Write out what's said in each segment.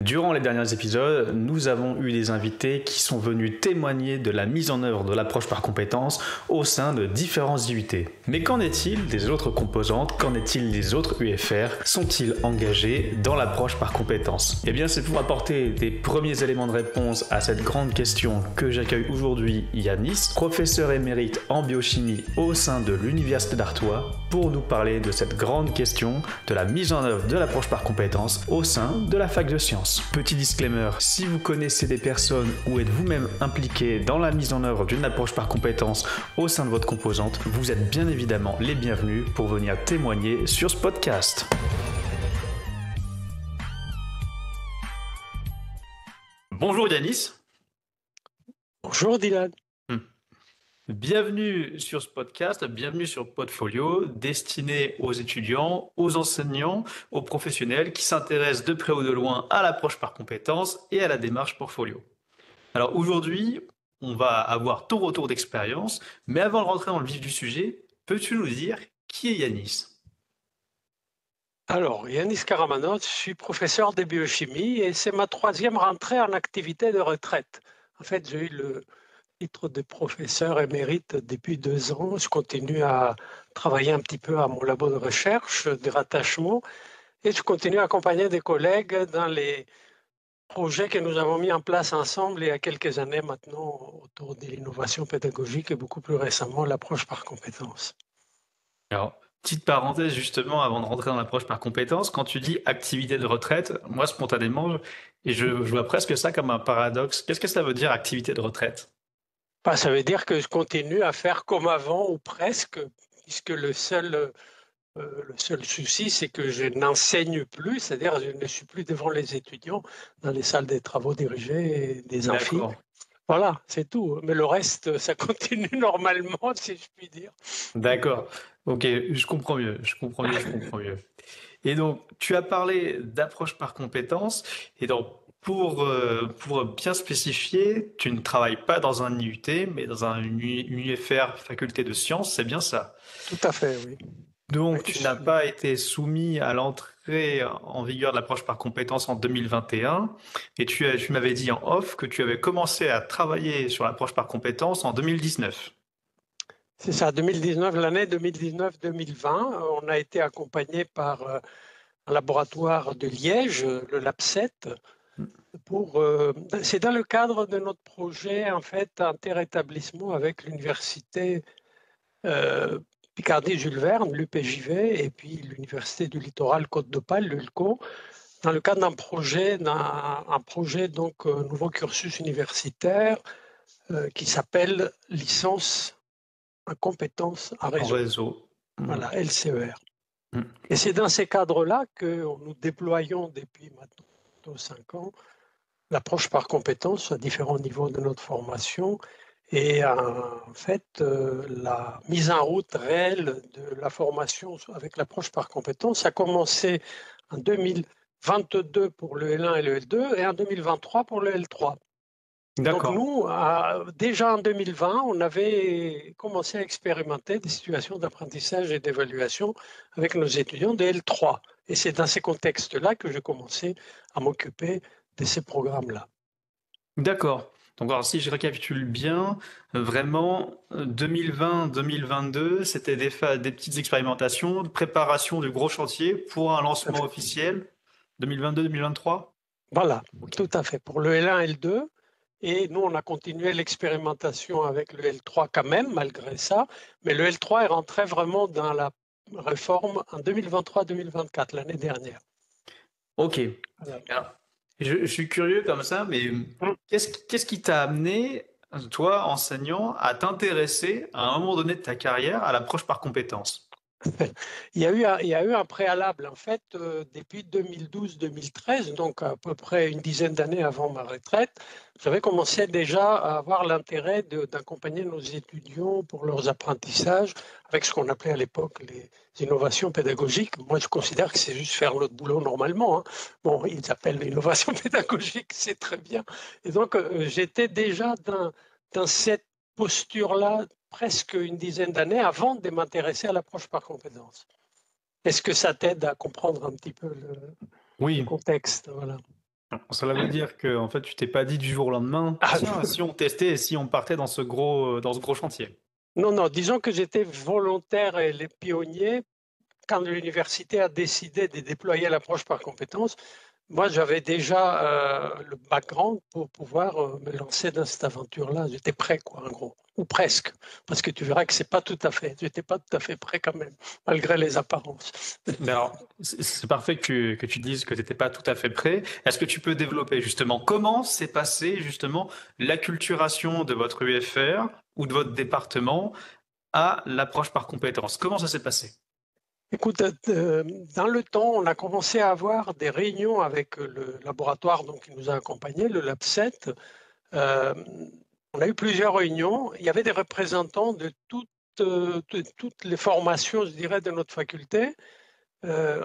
Durant les derniers épisodes, nous avons eu des invités qui sont venus témoigner de la mise en œuvre de l'approche par compétences au sein de différents IUT. Mais qu'en est-il des autres composantes? Qu'en est-il des autres UFR? Sont-ils engagés dans l'approche par compétences? Eh bien, c'est pour apporter des premiers éléments de réponse à cette grande question que j'accueille aujourd'hui Yanis, professeur émérite en biochimie au sein de l'Université d'Artois, pour nous parler de cette grande question de la mise en œuvre de l'approche par compétences au sein de la fac de sciences. Petit disclaimer, si vous connaissez des personnes ou êtes vous-même impliqué dans la mise en œuvre d'une approche par compétences au sein de votre composante, vous êtes bien évidemment les bienvenus pour venir témoigner sur ce podcast. Bonjour Yanis. Bonjour Dylan. Bienvenue sur ce podcast, bienvenue sur Podfolio, destiné aux étudiants, aux enseignants, aux professionnels qui s'intéressent de près ou de loin à l'approche par compétences et à la démarche portfolio. Alors aujourd'hui, on va avoir ton retour d'expérience, mais avant de rentrer dans le vif du sujet, peux-tu nous dire qui est Yanis ? Alors, Yanis Karamanot, je suis professeur de biochimie et c'est ma 3e rentrée en activité de retraite. En fait, j'ai eu le titre de professeur émérite depuis 2 ans. Je continue à travailler un petit peu à mon labo de recherche, de rattachement, et je continue à accompagner des collègues dans les projets que nous avons mis en place ensemble il y a quelques années maintenant autour de l'innovation pédagogique et beaucoup plus récemment l'approche par compétences. Alors, petite parenthèse justement avant de rentrer dans l'approche par compétences, quand tu dis activité de retraite, moi spontanément, je vois presque ça comme un paradoxe. Qu'est-ce que ça veut dire activité de retraite ? Ça veut dire que je continue à faire comme avant ou presque, puisque le seul souci, c'est que je n'enseigne plus, c'est-à-dire je ne suis plus devant les étudiants dans les salles des travaux dirigés et des amphis. D'accord. Voilà, c'est tout. Mais le reste, ça continue normalement, si je puis dire. D'accord. Ok, je comprends mieux. Et donc, tu as parlé d'approche par compétences. Et donc, pour bien spécifier, tu ne travailles pas dans un IUT, mais dans une UFR, faculté de sciences, c'est bien ça. Tout à fait, oui. Donc, Oui, tu n'as pas été soumis à l'entrée en vigueur de l'approche par compétences en 2021. Et tu m'avais dit en off que tu avais commencé à travailler sur l'approche par compétences en 2019. C'est ça, 2019, l'année 2019-2020, on a été accompagné par un laboratoire de Liège, le LabCET, c'est dans le cadre de notre projet en fait interétablissement avec l'université Picardie-Jules Verne, l'UPJV, et puis l'université du littoral Côte d'Opale, l'ULCO, dans le cadre d'un projet, donc nouveau cursus universitaire qui s'appelle licence en compétences à En réseau. réseau. Voilà, LCER. Et c'est dans ces cadres-là que nous déployons depuis maintenant 5 ans l'approche par compétences à différents niveaux de notre formation et en fait la mise en route réelle de la formation avec l'approche par compétences a commencé en 2022 pour le L1 et le L2 et en 2023 pour le L3. Donc nous, déjà en 2020, on avait commencé à expérimenter des situations d'apprentissage et d'évaluation avec nos étudiants de L3. Et c'est dans ces contextes-là que j'ai commencé à m'occuper de ces programmes-là. D'accord. Donc, alors, si je récapitule bien, vraiment, 2020-2022, c'était des petites expérimentations, de préparation du gros chantier pour un lancement officiel 2022-2023. Voilà, tout à fait. Pour le L1 et L2. Et nous, on a continué l'expérimentation avec le L3 quand même, malgré ça. Mais le L3 est rentré vraiment dans la réforme en 2023-2024, l'année dernière. Ok. Voilà. Alors, je suis curieux comme ça, mais qu'est-ce qui t'a amené, toi, enseignant, à t'intéresser à un moment donné de ta carrière à l'approche par compétences ? Il y a eu un préalable, en fait, depuis 2012-2013, donc à peu près une dizaine d'années avant ma retraite, j'avais commencé déjà à avoir l'intérêt d'accompagner nos étudiants pour leurs apprentissages avec ce qu'on appelait à l'époque les innovations pédagogiques. Moi, je considère que c'est juste faire notre boulot normalement. Hein. Bon, ils appellent l'innovation pédagogique, c'est très bien. Et donc, j'étais déjà dans cette posture-là presque une dizaine d'années avant de m'intéresser à l'approche par compétences. Est-ce que ça t'aide à comprendre un petit peu le contexte? Voilà. Cela veut dire que en fait, tu t'es pas dit du jour au lendemain, Ah, tiens, si on testait et si on partait dans ce gros chantier. non, non, disons que j'étais volontaire et les pionniers quand l'université a décidé de déployer l'approche par compétences. Moi, j'avais déjà le background pour pouvoir me lancer dans cette aventure-là. J'étais prêt, quoi, en gros, ou presque, parce que tu verras que c'est pas tout à fait. J'étais pas tout à fait prêt quand même, malgré les apparences. Mais alors, c'est parfait que tu dises que tu n'étais pas tout à fait prêt. Est-ce que tu peux développer justement comment s'est passée justement l'acculturation de votre UFR ou de votre département à l'approche par compétences? Comment ça s'est passé? Écoute, dans le temps, on a commencé à avoir des réunions avec le laboratoire donc, qui nous a accompagnés, le Lab 7. Euh, on a eu plusieurs réunions. Il y avait des représentants de toutes les formations, je dirais, de notre faculté,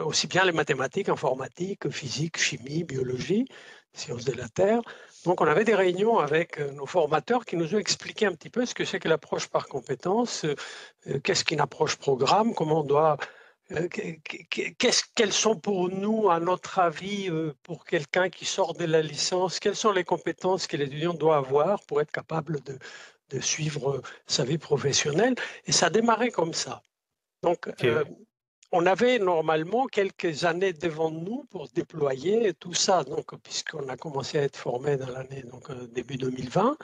aussi bien les mathématiques, informatique, physique, chimie, biologie, sciences de la Terre. Donc, on avait des réunions avec nos formateurs qui nous ont expliqué un petit peu ce que c'est que l'approche par compétences, qu'est-ce qu'une approche programme, comment on doit quelles sont pour nous, à notre avis, pour quelqu'un qui sort de la licence, quelles sont les compétences que l'étudiant doit avoir pour être capable de suivre sa vie professionnelle? Et ça a démarré comme ça. Donc, Ok. on avait normalement quelques années devant nous pour déployer tout ça. Donc, puisqu'on a commencé à être formé dans l'année début 2020.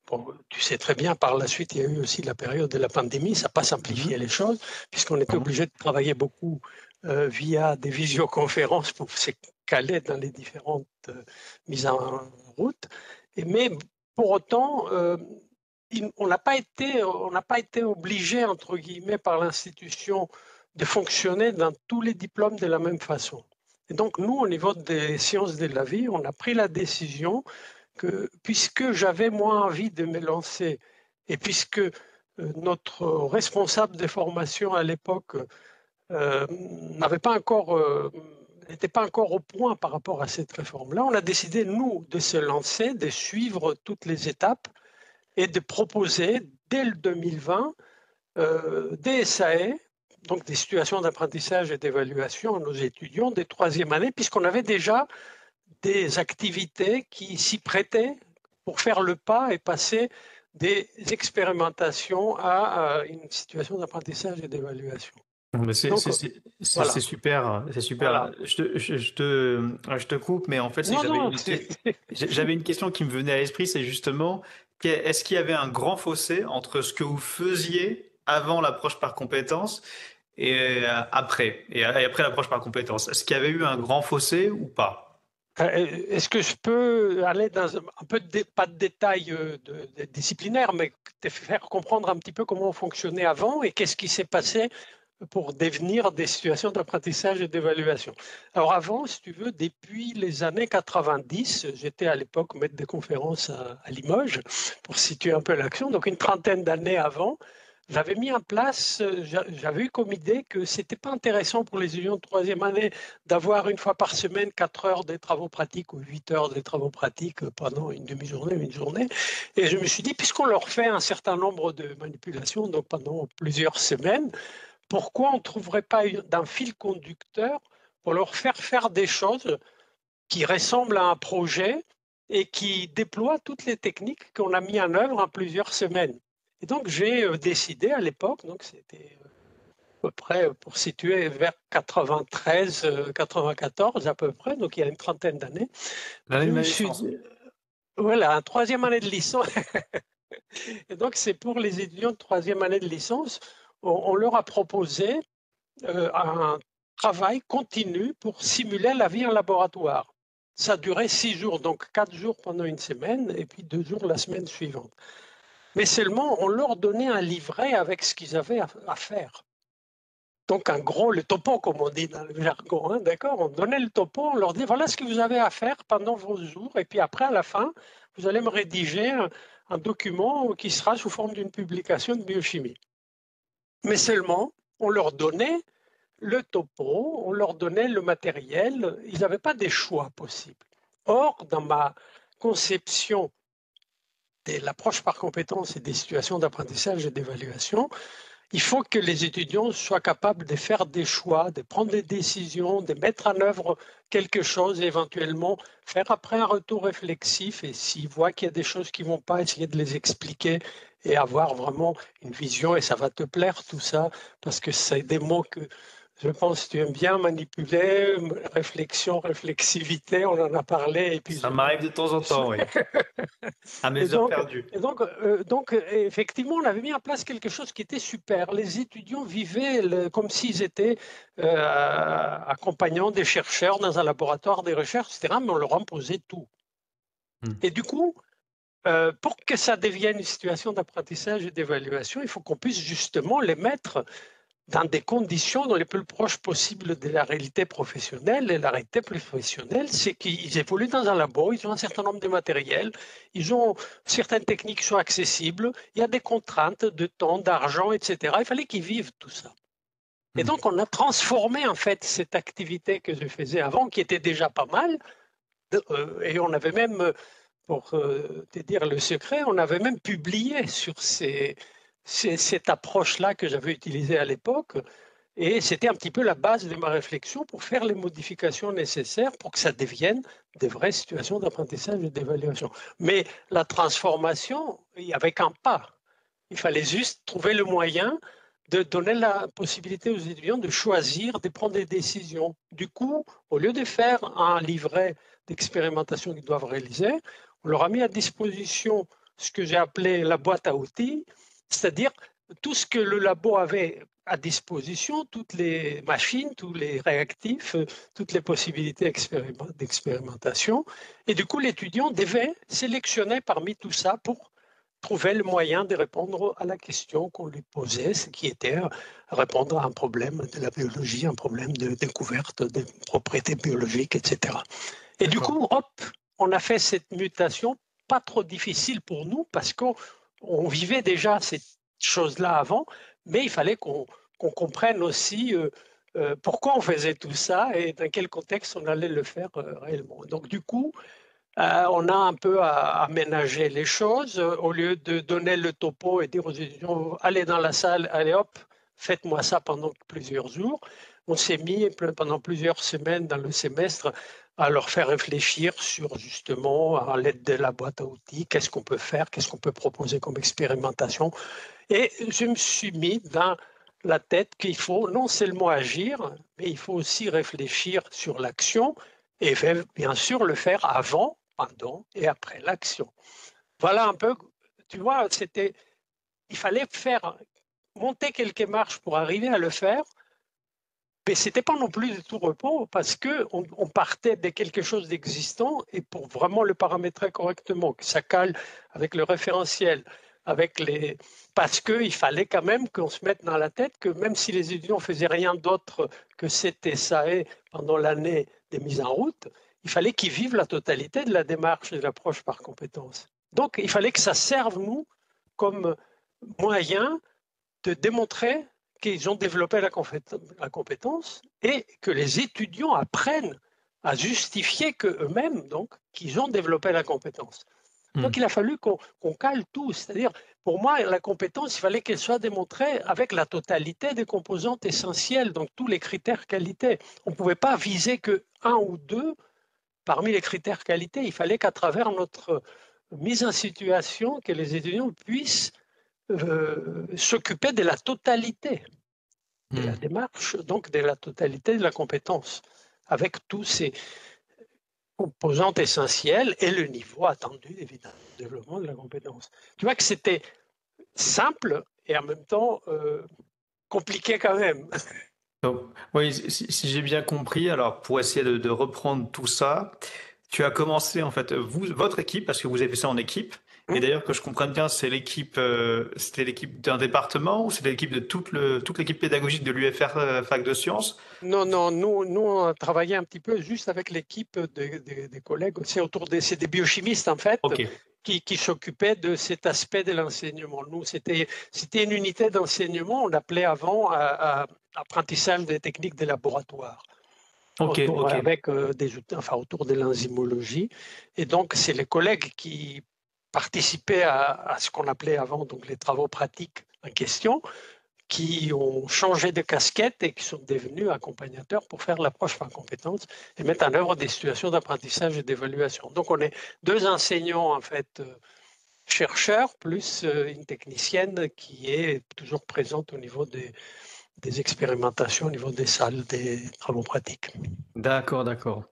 Bon, tu sais très bien, par la suite, il y a eu aussi la période de la pandémie, ça n'a pas simplifié Mhm. les choses, puisqu'on était Mhm. obligé de travailler beaucoup via des visioconférences pour se caler dans les différentes mises en route. Mais pour autant, on n'a pas été obligé, entre guillemets, par l'institution de fonctionner dans tous les diplômes de la même façon. Et donc, nous, au niveau des sciences de la vie, on a pris la décision que, puisque j'avais moins envie de me lancer et puisque notre responsable de formation à l'époque n'avait pas encore, n'était pas encore au point par rapport à cette réforme-là, on a décidé, nous, de se lancer, de suivre toutes les étapes et de proposer, dès le 2020, des SAE, donc des situations d'apprentissage et d'évaluation à nos étudiants des troisième années, puisqu'on avait déjà des activités qui s'y prêtaient pour faire le pas et passer des expérimentations à une situation d'apprentissage et d'évaluation. Mais Donc, c'est voilà. super, c'est super. Voilà. Je te coupe, mais en fait, c'est que Non, non, j'avais une question qui me venait à l'esprit, c'est justement, est-ce qu'il y avait un grand fossé entre ce que vous faisiez avant l'approche par compétences et après, et après l'approche par compétences? Est-ce qu'il y avait eu un grand fossé ou pas? Est-ce que je peux aller dans un peu pas de détails disciplinaires, mais te faire comprendre un petit peu comment on fonctionnait avant et qu'est-ce qui s'est passé pour devenir des situations d'apprentissage et d'évaluation. Alors avant, si tu veux, depuis les années 90, j'étais à l'époque maître de conférence à Limoges, pour situer un peu l'action, donc une trentaine d'années avant, j'avais mis en place, j'avais eu comme idée que ce n'était pas intéressant pour les étudiants de troisième année d'avoir une fois par semaine 4 heures de travaux pratiques ou 8 heures de travaux pratiques pendant une demi-journée ou une journée. Et je me suis dit, puisqu'on leur fait un certain nombre de manipulations, donc pendant plusieurs semaines, pourquoi on ne trouverait pas d'un fil conducteur pour leur faire faire des choses qui ressemblent à un projet et qui déploient toutes les techniques qu'on a mis en œuvre en plusieurs semaines. Et donc j'ai décidé à l'époque, donc c'était à peu près pour situer vers 93, 94 à peu près, donc il y a une trentaine d'années, L'année je de me ma suis licence. dit, voilà, un troisième année de licence. Et donc c'est pour les étudiants de troisième année de licence, on leur a proposé un travail continu pour simuler la vie en laboratoire. Ça durait 6 jours, donc 4 jours pendant une semaine et puis 2 jours la semaine suivante. Mais seulement, on leur donnait un livret avec ce qu'ils avaient à faire. Donc, en gros, le topo, comme on dit dans le jargon, hein, d'accord? On donnait le topo, on leur dit voilà ce que vous avez à faire pendant vos jours, et puis après, à la fin, vous allez me rédiger un document qui sera sous forme d'une publication de biochimie. Mais seulement, on leur donnait le topo, on leur donnait le matériel, ils n'avaient pas des choix possibles. Or, dans ma conception de l'approche par compétences et des situations d'apprentissage et d'évaluation, il faut que les étudiants soient capables de faire des choix, de prendre des décisions, de mettre en œuvre quelque chose, et éventuellement faire après un retour réflexif, et s'ils voient qu'il y a des choses qui ne vont pas, essayer de les expliquer et avoir vraiment une vision, et ça va te plaire tout ça, parce que c'est des mots que je pense que tu aimes bien manipuler, réflexion, réflexivité, on en a parlé. Et puis Ça m'arrive de temps en temps, oui. À mes heures perdues. Effectivement, on avait mis en place quelque chose qui était super. Les étudiants vivaient comme s'ils étaient accompagnant des chercheurs dans un laboratoire de recherche, etc., mais on leur imposait tout. Et du coup, pour que ça devienne une situation d'apprentissage et d'évaluation, il faut qu'on puisse justement les mettre dans des conditions les plus proches possibles de la réalité professionnelle. Et la réalité professionnelle, c'est qu'ils évoluent dans un labo, ils ont un certain nombre de matériels, ils ont certaines techniques qui sont accessibles, il y a des contraintes de temps, d'argent, etc. Il fallait qu'ils vivent tout ça. Et donc, on a transformé en fait cette activité que je faisais avant, qui était déjà pas mal, et on avait même, pour te dire le secret, on avait même publié sur cette approche-là que j'avais utilisée à l'époque, et c'était un petit peu la base de ma réflexion pour faire les modifications nécessaires pour que ça devienne des vraies situations d'apprentissage et d'évaluation. Mais la transformation, il y avait qu'un pas. Il fallait juste trouver le moyen de donner la possibilité aux étudiants de choisir, de prendre des décisions. Du coup, au lieu de faire un livret d'expérimentation qu'ils doivent réaliser, on leur a mis à disposition ce que j'ai appelé la boîte à outils, c'est-à-dire tout ce que le labo avait à disposition, toutes les machines, tous les réactifs, toutes les possibilités d'expérimentation. Et du coup, l'étudiant devait sélectionner parmi tout ça pour trouver le moyen de répondre à la question qu'on lui posait, ce qui était répondre à un problème de la biologie, un problème de découverte des propriétés biologiques, etc. Et du coup, hop, on a fait cette mutation, pas trop difficile pour nous, parce qu'on vivait déjà cette chose-là avant, mais il fallait qu'on comprenne aussi pourquoi on faisait tout ça et dans quel contexte on allait le faire réellement. Donc du coup, on a un peu aménagé les choses. Au lieu de donner le topo et dire aux étudiants, allez dans la salle, allez hop, faites-moi ça pendant plusieurs jours, on s'est mis pendant plusieurs semaines dans le semestre à leur faire réfléchir sur justement, à l'aide de la boîte à outils, qu'est-ce qu'on peut faire, qu'est-ce qu'on peut proposer comme expérimentation. Et je me suis mis dans la tête qu'il faut non seulement agir, mais il faut aussi réfléchir sur l'action et bien sûr le faire avant, pendant et après l'action. Voilà un peu, tu vois, il fallait monter quelques marches pour arriver à le faire, mais ce n'était pas non plus de tout repos parce qu'on partait de quelque chose d'existant et pour vraiment le paramétrer correctement, que ça cale avec le référentiel, parce qu'il fallait quand même qu'on se mette dans la tête que même si les étudiants ne faisaient rien d'autre que cet SAE pendant l'année des mises en route, il fallait qu'ils vivent la totalité de la démarche et de l'approche par compétences. Donc, il fallait que ça serve, nous, comme moyen de démontrer qu'ils ont développé la compétence et que les étudiants apprennent à justifier qu'eux-mêmes, donc, qu'ils ont développé la compétence. Donc, il a fallu qu'on cale tout. C'est-à-dire, pour moi, la compétence, il fallait qu'elle soit démontrée avec la totalité des composantes essentielles, donc tous les critères qualité. On ne pouvait pas viser qu'un ou deux parmi les critères qualité. Il fallait qu'à travers notre mise en situation, que les étudiants puissent s'occuper de la totalité de la démarche, donc de la totalité de la compétence, avec tous ces composantes essentielles et le niveau attendu, évidemment, de développement de la compétence. Tu vois que c'était simple et en même temps compliqué quand même. Donc, oui, si j'ai bien compris, alors pour essayer de reprendre tout ça, tu as commencé en fait, votre équipe, parce que vous avez fait ça en équipe, et d'ailleurs que je comprenne bien, c'était l'équipe d'un département ou c'était l'équipe de toute l'équipe pédagogique de l'UFR Fac de Sciences? Non, nous on travaillait un petit peu juste avec l'équipe des collègues, c'est des biochimistes en fait, qui s'occupaient de cet aspect de l'enseignement. Nous, c'était une unité d'enseignement, on appelait avant apprentissage des techniques de laboratoire. Avec des outils, autour de l'enzymologie. Et donc, c'est les collègues qui participaient à ce qu'on appelait avant donc les travaux pratiques en question, qui ont changé de casquette et qui sont devenus accompagnateurs pour faire l'approche par compétences et mettre en œuvre des situations d'apprentissage et d'évaluation. Donc, on est 2 enseignants, en fait, chercheurs, plus une technicienne qui est toujours présente au niveau des expérimentations, au niveau des salles, des travaux pratiques. D'accord, d'accord.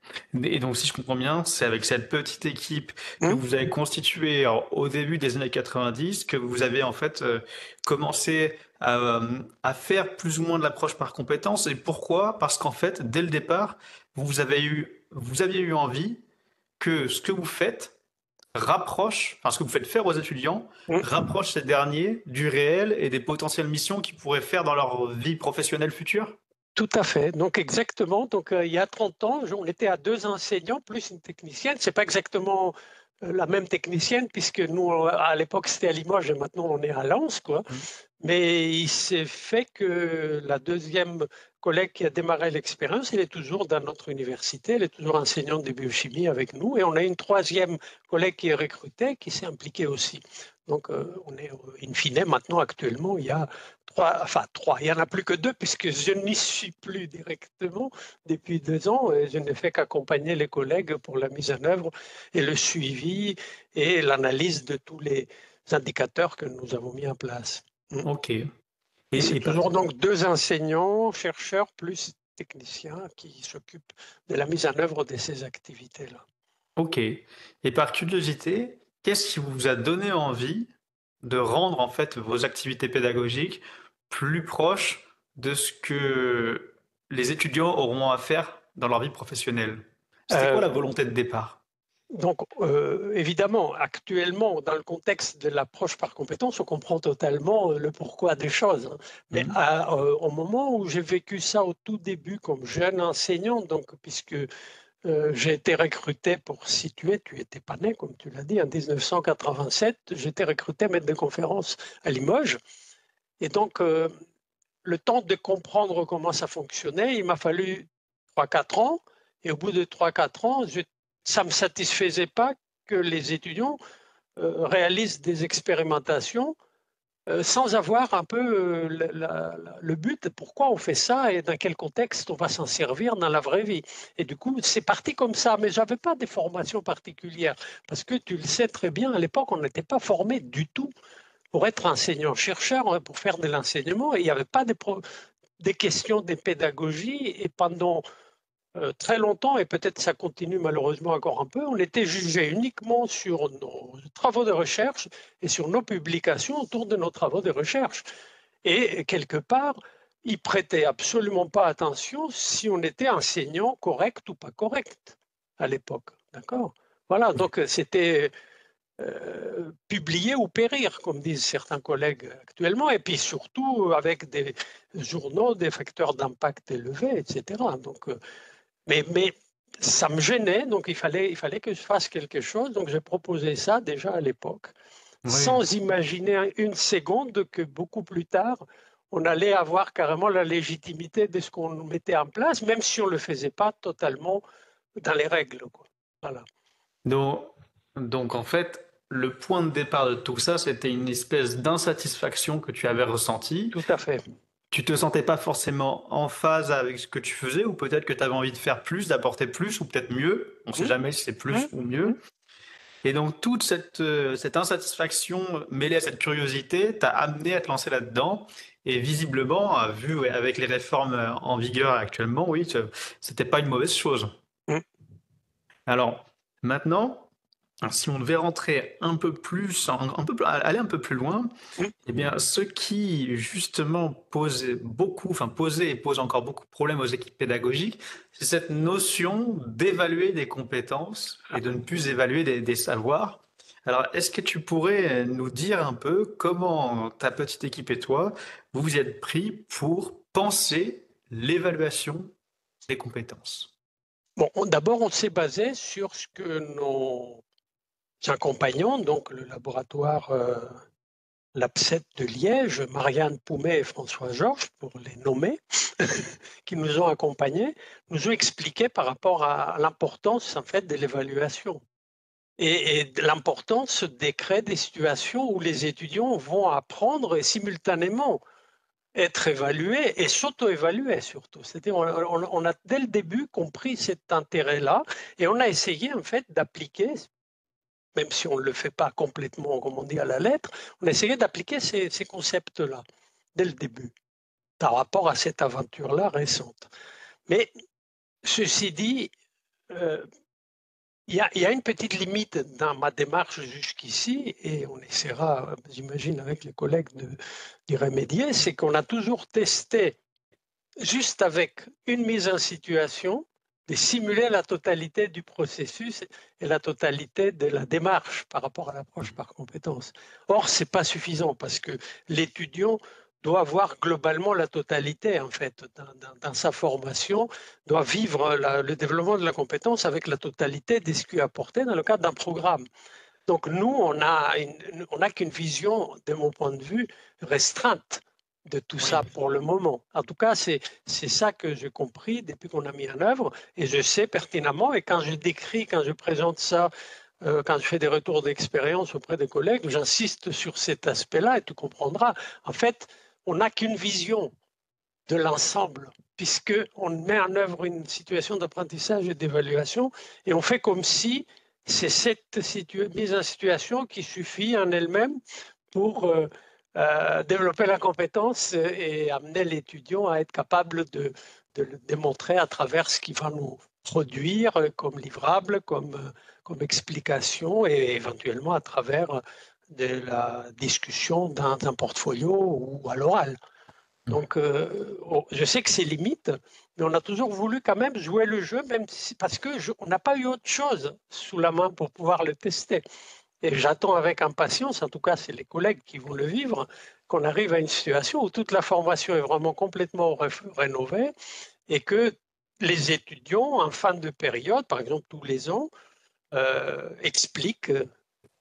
Et donc, si je comprends bien, c'est avec cette petite équipe que vous avez constituée au début des années 90 que vous avez en fait commencé à faire plus ou moins de l'approche par compétences. Et pourquoi? Parce qu'en fait, dès le départ, vous aviez eu envie que ce que vous faites rapproche, enfin ce que vous faites faire aux étudiants, rapproche ces derniers du réel et des potentielles missions qu'ils pourraient faire dans leur vie professionnelle future? Tout à fait. Donc, exactement. Donc, il y a 30 ans, on était à 2 enseignants plus une technicienne. Ce n'est pas exactement la même technicienne, puisque nous, à l'époque, c'était à Limoges et maintenant, on est à Lens, quoi. Mais il s'est fait que la deuxième collègue qui a démarré l'expérience, elle est toujours dans notre université, elle est toujours enseignante de biochimie avec nous. Et on a une troisième collègue qui est recrutée, qui s'est impliquée aussi. Donc, on est in fine, maintenant, actuellement, il y a trois. Il n'y en a plus que 2 puisque je n'y suis plus directement depuis 2 ans et je n'ai fait qu'accompagner les collègues pour la mise en œuvre et le suivi et l'analyse de tous les indicateurs que nous avons mis en place. Ok. Et c'est toujours donc 2 enseignants, chercheurs plus techniciens qui s'occupent de la mise en œuvre de ces activités-là. Ok. Et par curiosité, qu'est-ce qui vous a donné envie de rendre en fait vos activités pédagogiques plus proches de ce que les étudiants auront à faire dans leur vie professionnelle? C'était quoi la volonté de départ? Donc, évidemment, actuellement, dans le contexte de l'approche par compétence, on comprend totalement le pourquoi des choses. Mais au moment où j'ai vécu ça au tout début comme jeune enseignant, donc puisque j'ai été recruté pour situer, tu n'étais pas né, comme tu l'as dit, en 1987, j'ai été recruté maître de conférence à Limoges. Et donc, le temps de comprendre comment ça fonctionnait, il m'a fallu 3-4 ans. Et au bout de 3-4 ans, ça ne me satisfaisait pas que les étudiants réalisent des expérimentations sans avoir un peu le but, pourquoi on fait ça et dans quel contexte on va s'en servir dans la vraie vie. Et du coup, c'est parti comme ça, mais je n'avais pas des formations particulières, parce que tu le sais très bien, à l'époque, on n'était pas formé du tout pour être enseignant-chercheur, pour faire de l'enseignement, et il n'y avait pas des questions de pédagogie, et pendant très longtemps, et peut-être ça continue malheureusement encore un peu, on était jugé uniquement sur nos travaux de recherche et sur nos publications autour de nos travaux de recherche. Et quelque part, ils prêtaient absolument pas attention si on était enseignant correct ou pas correct à l'époque. D'accord? Voilà, donc c'était publier ou périr, comme disent certains collègues actuellement, et puis surtout avec des journaux, des facteurs d'impact élevés, etc. Donc, mais ça me gênait, donc il fallait que je fasse quelque chose. Donc j'ai proposé ça déjà à l'époque, sans imaginer une seconde que beaucoup plus tard, on allait avoir carrément la légitimité de ce qu'on mettait en place, même si on ne le faisait pas totalement dans les règles, quoi. Voilà. Donc en fait, le point de départ de tout ça, c'était une espèce d'insatisfaction que tu avais ressentie. Tout à fait. Tu te sentais pas forcément en phase avec ce que tu faisais, ou peut-être que tu avais envie de faire plus, d'apporter plus, ou peut-être mieux. On ne sait jamais si c'est plus ou mieux. Et donc toute cette insatisfaction mêlée à cette curiosité t'a amené à te lancer là-dedans. Et visiblement, vu avec les réformes en vigueur actuellement, oui, c'était pas une mauvaise chose. Alors maintenant, si on devait rentrer un peu plus, aller un peu plus loin, eh bien, ce qui justement posait et pose encore beaucoup de problèmes aux équipes pédagogiques, c'est cette notion d'évaluer des compétences et de ne plus évaluer des savoirs. Alors, est-ce que tu pourrais nous dire un peu comment ta petite équipe et toi, vous vous êtes pris pour penser l'évaluation des compétences? Bon, d'abord, on s'est basé sur ce que nos compagnons, donc le laboratoire l'APSET de Liège, Marianne Poumet et François Georges, pour les nommer, qui nous ont accompagnés, nous ont expliqué par rapport à l'importance en fait de l'évaluation et l'importance de créer des situations où les étudiants vont apprendre et simultanément être évalué et s'auto-évaluer surtout. C'est-à-dire on a dès le début compris cet intérêt-là et on a essayé en fait d'appliquer, même si on ne le fait pas complètement, comme on dit, à la lettre, on a essayé d'appliquer ces concepts-là dès le début par rapport à cette aventure-là récente. Mais ceci dit, il y a une petite limite dans ma démarche jusqu'ici, et on essaiera, j'imagine, avec les collègues d'y remédier, c'est qu'on a toujours testé, juste avec une mise en situation, de simuler la totalité du processus et la totalité de la démarche par rapport à l'approche par compétence. Or, ce n'est pas suffisant parce que l'étudiant doit voir globalement la totalité en fait dans sa formation, doit vivre le développement de la compétence avec la totalité de ce qui est apporté dans le cadre d'un programme. Donc nous, on n'a qu'une vision, de mon point de vue, restreinte de tout ça pour le moment. En tout cas, c'est ça que j'ai compris depuis qu'on a mis en œuvre et je sais pertinemment, et quand je décris, quand je présente ça, quand je fais des retours d'expérience auprès des collègues, j'insiste sur cet aspect-là et tu comprendras. En fait, on n'a qu'une vision de l'ensemble, puisqu'on met en œuvre une situation d'apprentissage et d'évaluation, et on fait comme si c'est cette mise en situation qui suffit en elle-même pour développer la compétence et amener l'étudiant à être capable de le démontrer à travers ce qu'il va nous produire comme livrable, comme explication, et éventuellement à travers de la discussion dans un portfolio ou à l'oral. Donc, je sais que c'est limite, mais on a toujours voulu quand même jouer le jeu, même parce qu'on n'a pas eu autre chose sous la main pour pouvoir le tester. Et j'attends avec impatience, en tout cas c'est les collègues qui vont le vivre, qu'on arrive à une situation où toute la formation est vraiment complètement rénovée et que les étudiants, en fin de période, par exemple tous les ans, expliquent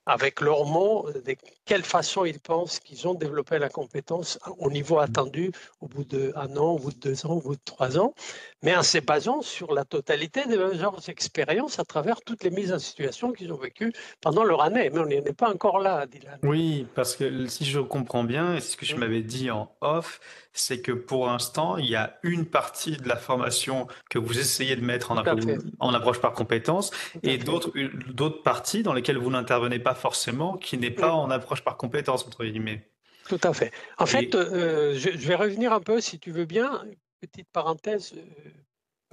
avec leurs mots de quelle façon ils pensent qu'ils ont développé la compétence au niveau attendu au bout d'1 an, au bout de 2 ans, au bout de 3 ans, mais en se basant sur la totalité de leurs expériences à travers toutes les mises en situation qu'ils ont vécues pendant leur année. Mais on n'y est pas encore là, Dylan. Oui, parce que si je comprends bien, et c'est ce que je m'avais dit en off, c'est que pour l'instant, il y a une partie de la formation que vous essayez de mettre en approche par compétence et d'autres parties dans lesquelles vous n'intervenez pas forcément, qui n'est pas en approche par compétence, entre guillemets. Tout à fait. En fait, je vais revenir un peu, si tu veux bien, une petite parenthèse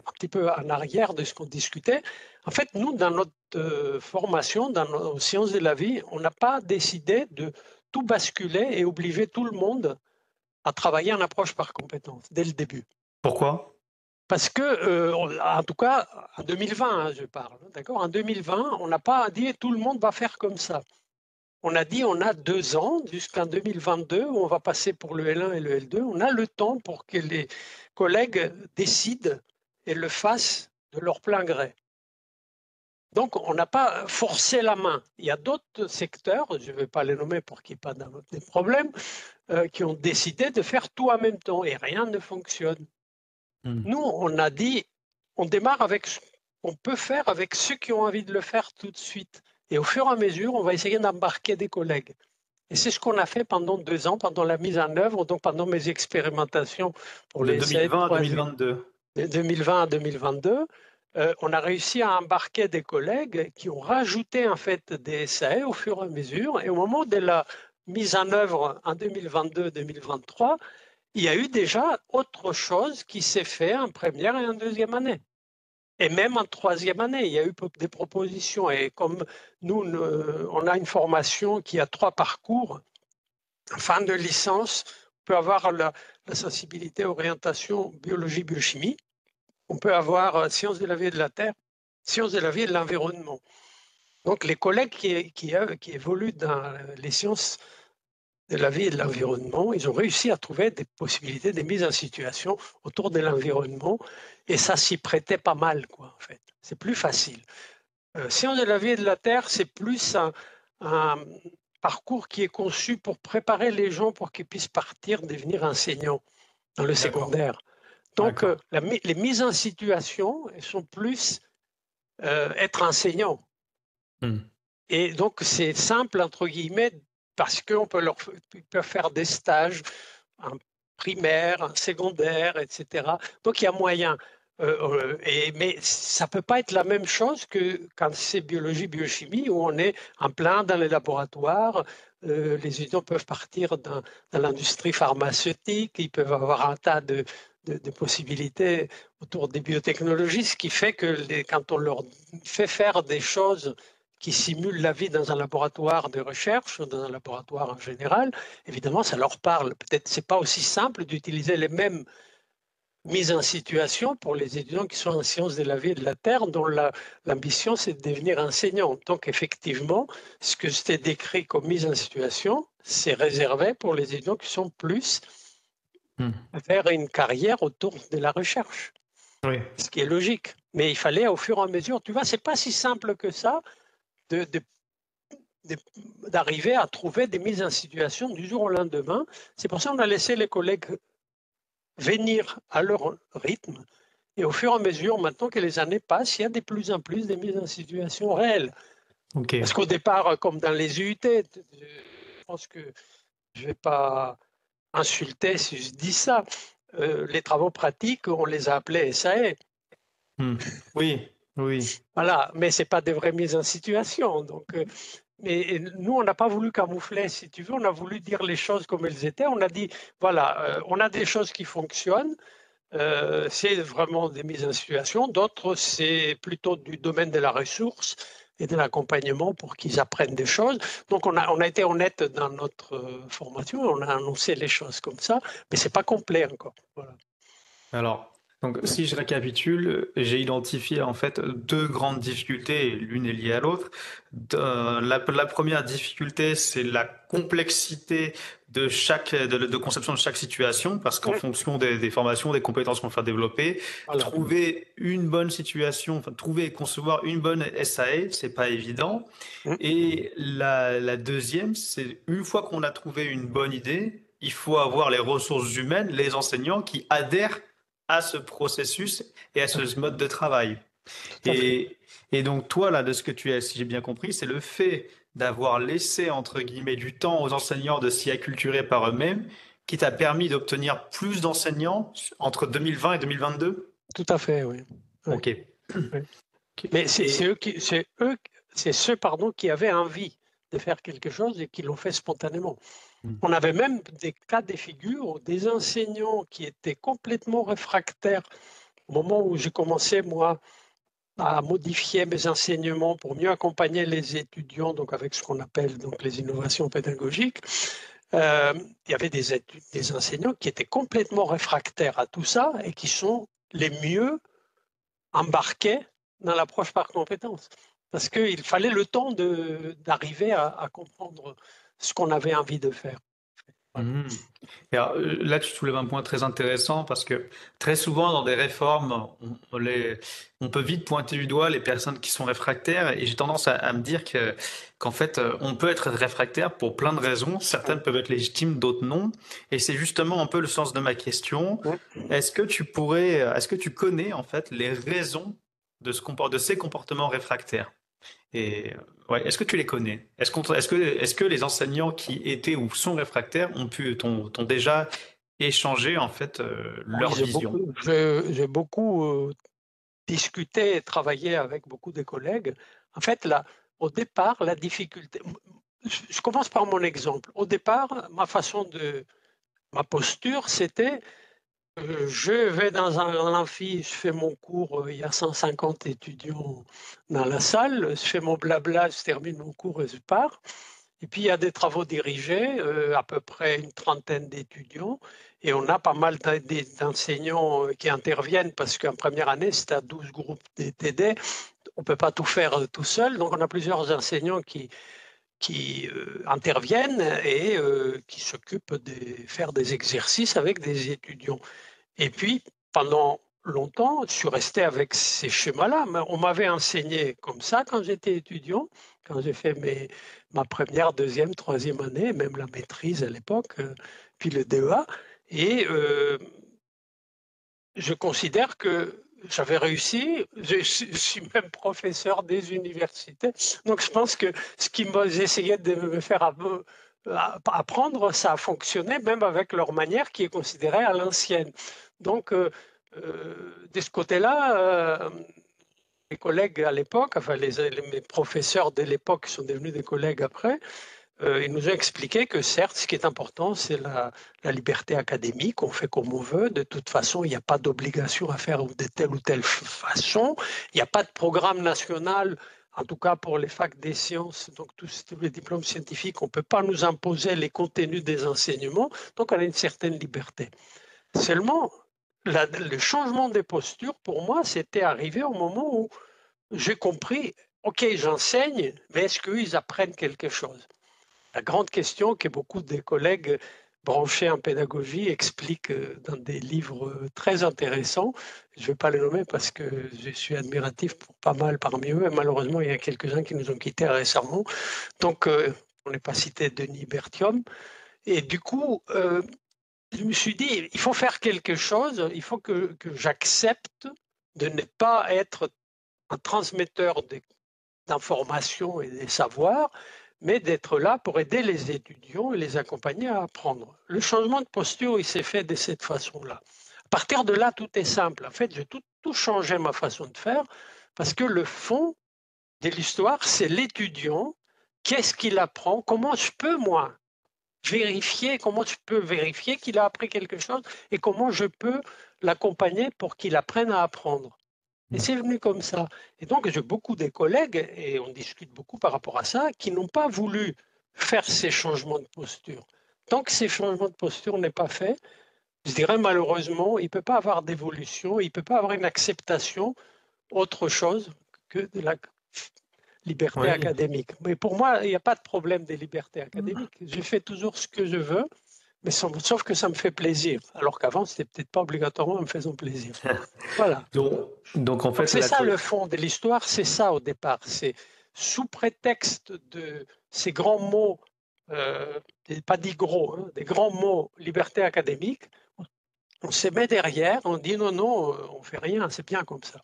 un petit peu en arrière de ce qu'on discutait. En fait, nous, dans notre formation, dans nos sciences de la vie, on n'a pas décidé de tout basculer et obliger tout le monde à travailler en approche par compétence dès le début. Pourquoi ? Parce que, en tout cas, en 2020, hein, je parle, d'accord ? En 2020, on n'a pas dit tout le monde va faire comme ça. On a dit on a 2 ans jusqu'en 2022 où on va passer pour le L1 et le L2. On a le temps pour que les collègues décident et le fassent de leur plein gré. Donc, on n'a pas forcé la main. Il y a d'autres secteurs, je ne vais pas les nommer pour qu'il n'y ait pas de problème, qui ont décidé de faire tout en même temps et rien ne fonctionne. Nous, on a dit, on démarre avec ce qu'on peut faire avec ceux qui ont envie de le faire tout de suite. Et au fur et à mesure, on va essayer d'embarquer des collègues. Et c'est ce qu'on a fait pendant 2 ans, pendant la mise en œuvre, donc pendant mes expérimentations pour les 2020 à 2022. De 2020 à 2022, on a réussi à embarquer des collègues qui ont rajouté en fait des essais au fur et à mesure. Et au moment de la mise en œuvre en 2022-2023, il y a eu déjà autre chose qui s'est fait en première et en deuxième année. Et même en troisième année, il y a eu des propositions. Et comme nous, on a une formation qui a 3 parcours, fin de licence, on peut avoir la sensibilité orientation biologie-biochimie, on peut avoir sciences de la vie et de la terre, sciences de la vie et de l'environnement. Donc les collègues qui évoluent dans les sciences de la vie et de l'environnement, ils ont réussi à trouver des possibilités de mise en situation autour de l'environnement et ça s'y prêtait pas mal, quoi, en fait. C'est plus facile. Sciences de la vie et de la terre, c'est plus un parcours qui est conçu pour préparer les gens pour qu'ils puissent partir devenir enseignants dans le secondaire. Donc, les mises en situation elles sont plus être enseignant. Et donc, c'est simple, entre guillemets, parce qu'ils peuvent faire des stages primaire, un secondaire, etc. Donc il y a moyen. Mais ça ne peut pas être la même chose que quand c'est biologie, biochimie, où on est en plein dans les laboratoires. Les étudiants peuvent partir dans l'industrie pharmaceutique, ils peuvent avoir un tas de possibilités autour des biotechnologies, ce qui fait que quand on leur fait faire des choses qui simulent la vie dans un laboratoire de recherche ou dans un laboratoire en général, évidemment, ça leur parle. Peut-être c'est pas aussi simple d'utiliser les mêmes mises en situation pour les étudiants qui sont en sciences de la vie et de la terre, dont l'ambition c'est de devenir enseignant. Donc effectivement, ce que c'était décrit comme mise en situation, c'est réservé pour les étudiants qui sont plus vers une carrière autour de la recherche. Oui. Ce qui est logique. Mais il fallait au fur et à mesure, tu vois, c'est pas si simple que ça d'arriver à trouver des mises en situation du jour au lendemain. C'est pour ça qu'on a laissé les collègues venir à leur rythme. Et au fur et à mesure, maintenant que les années passent, il y a de plus en plus de mises en situation réelles. Okay. Parce qu'au départ, comme dans les UT, je pense que je ne vais pas insulter si je dis ça, les travaux pratiques, on les a appelés SAE. Oui, oui. Voilà, mais ce n'est pas des vraies mises en situation. Donc, mais nous, on n'a pas voulu camoufler, si tu veux, on a voulu dire les choses comme elles étaient. On a dit, voilà, on a des choses qui fonctionnent, c'est vraiment des mises en situation. D'autres, c'est plutôt du domaine de la ressource et de l'accompagnement pour qu'ils apprennent des choses. Donc, on a été honnête dans notre formation, on a annoncé les choses comme ça, mais ce n'est pas complet encore. Voilà. Alors, donc, si je récapitule, j'ai identifié en fait deux grandes difficultés, l'une est liée à l'autre. La première difficulté, c'est la complexité de conception de chaque situation, parce qu'en fonction des formations, des compétences qu'on va faire développer, voilà. Trouver une bonne situation, enfin, trouver et concevoir une bonne SAE, c'est pas évident. Et la deuxième, c'est une fois qu'on a trouvé une bonne idée, il faut avoir les ressources humaines, les enseignants qui adhèrent à ce processus et à ce mode de travail. Et donc, toi, là, de ce que tu as, si j'ai bien compris, c'est le fait d'avoir laissé, entre guillemets, du temps aux enseignants de s'y acculturer par eux-mêmes qui t'a permis d'obtenir plus d'enseignants entre 2020 et 2022 ? Tout à fait, oui. OK. Oui. Mais c'est ceux qui avaient envie de faire quelque chose et qui l'ont fait spontanément. On avait même des cas de figure, des enseignants qui étaient complètement réfractaires au moment où j'ai commencé, moi, à modifier mes enseignements pour mieux accompagner les étudiants, donc avec ce qu'on appelle donc, les innovations pédagogiques. Il y avait des enseignants qui étaient complètement réfractaires à tout ça et qui sont les mieux embarqués dans l'approche par compétence. Parce qu'il fallait le temps d'arriver à comprendre ce qu'on avait envie de faire. Et alors, là, tu soulèves un point très intéressant parce que très souvent dans des réformes, on peut vite pointer du doigt les personnes qui sont réfractaires et j'ai tendance à me dire qu'en fait, on peut être réfractaire pour plein de raisons. Certaines peuvent être légitimes, d'autres non. Et c'est justement un peu le sens de ma question. Est-ce que tu connais en fait les raisons de ces comportements réfractaires ? Et ouais, est-ce que tu les connais ? Est-ce que les enseignants qui étaient ou sont réfractaires t'ont déjà échangé en fait leur vision ? J'ai beaucoup discuté et travaillé avec beaucoup de collègues. En fait, là, au départ, la difficulté. Je commence par mon exemple. Au départ, ma posture, c'était je vais dans un amphi, je fais mon cours, il y a 150 étudiants dans la salle, je fais mon blabla, je termine mon cours et je pars. Et puis il y a des travaux dirigés, à peu près une trentaine d'étudiants, et on a pas mal d'enseignants qui interviennent parce qu'en première année, c'est à 12 groupes de TD, on ne peut pas tout faire tout seul, donc on a plusieurs enseignants qui interviennent et qui s'occupent de faire des exercices avec des étudiants. Et puis, pendant longtemps, je suis resté avec ces schémas-là. On m'avait enseigné comme ça quand j'étais étudiant, quand j'ai fait ma première, deuxième, troisième année, même la maîtrise à l'époque, puis le DEA. Et je considère que j'avais réussi, je suis même professeur des universités, donc je pense que ce qui j'essayais de me faire un peu apprendre, ça a fonctionné même avec leur manière qui est considérée à l'ancienne. Donc, de ce côté-là, mes collègues à l'époque, enfin mes professeurs de l'époque sont devenus des collègues après, ils nous ont expliqué que certes, ce qui est important, c'est la liberté académique, on fait comme on veut, de toute façon, il n'y a pas d'obligation à faire de telle ou telle façon, il n'y a pas de programme national, en tout cas pour les facs des sciences, donc tous les diplômes scientifiques, on ne peut pas nous imposer les contenus des enseignements, donc on a une certaine liberté. Seulement, le changement des postures, pour moi, c'était arrivé au moment où j'ai compris, OK, j'enseigne, mais est-ce qu'ils apprennent quelque chose? La grande question que beaucoup de collègues branchés en pédagogie expliquent dans des livres très intéressants. Je ne vais pas les nommer parce que je suis admiratif pour pas mal parmi eux. Et malheureusement, il y a quelques-uns qui nous ont quittés récemment. Donc, on n'est pas cité Denis Berthiaume. Et du coup, je me suis dit, il faut faire quelque chose. Il faut que j'accepte de ne pas être un transmetteur d'informations et des savoirs, mais d'être là pour aider les étudiants et les accompagner à apprendre. Le changement de posture, il s'est fait de cette façon-là. À partir de là, tout est simple. En fait, j'ai tout changé ma façon de faire parce que le fond de l'histoire, c'est l'étudiant. Qu'est-ce qu'il apprend? Comment je peux, moi, vérifier? Comment je peux vérifier qu'il a appris quelque chose? Et comment je peux l'accompagner pour qu'il apprenne à apprendre? Et c'est venu comme ça. Et donc, j'ai beaucoup de collègues, et on discute beaucoup par rapport à ça, qui n'ont pas voulu faire ces changements de posture. Tant que ces changements de posture n'est pas fait, je dirais malheureusement, il ne peut pas avoir d'évolution, il ne peut pas avoir une acceptation autre chose que de la liberté académique. Mais pour moi, il n'y a pas de problème des libertés académiques. Je fais toujours ce que je veux, mais sauf que ça me fait plaisir. Alors qu'avant, ce n'était peut-être pas obligatoirement en me faisant plaisir. Voilà. Donc en fait, c'est ça le fond de l'histoire, c'est ça au départ. C'est sous prétexte de ces grands mots, pas dit gros, hein, des grands mots liberté académique, on se met derrière, on dit non, on ne fait rien, c'est bien comme ça.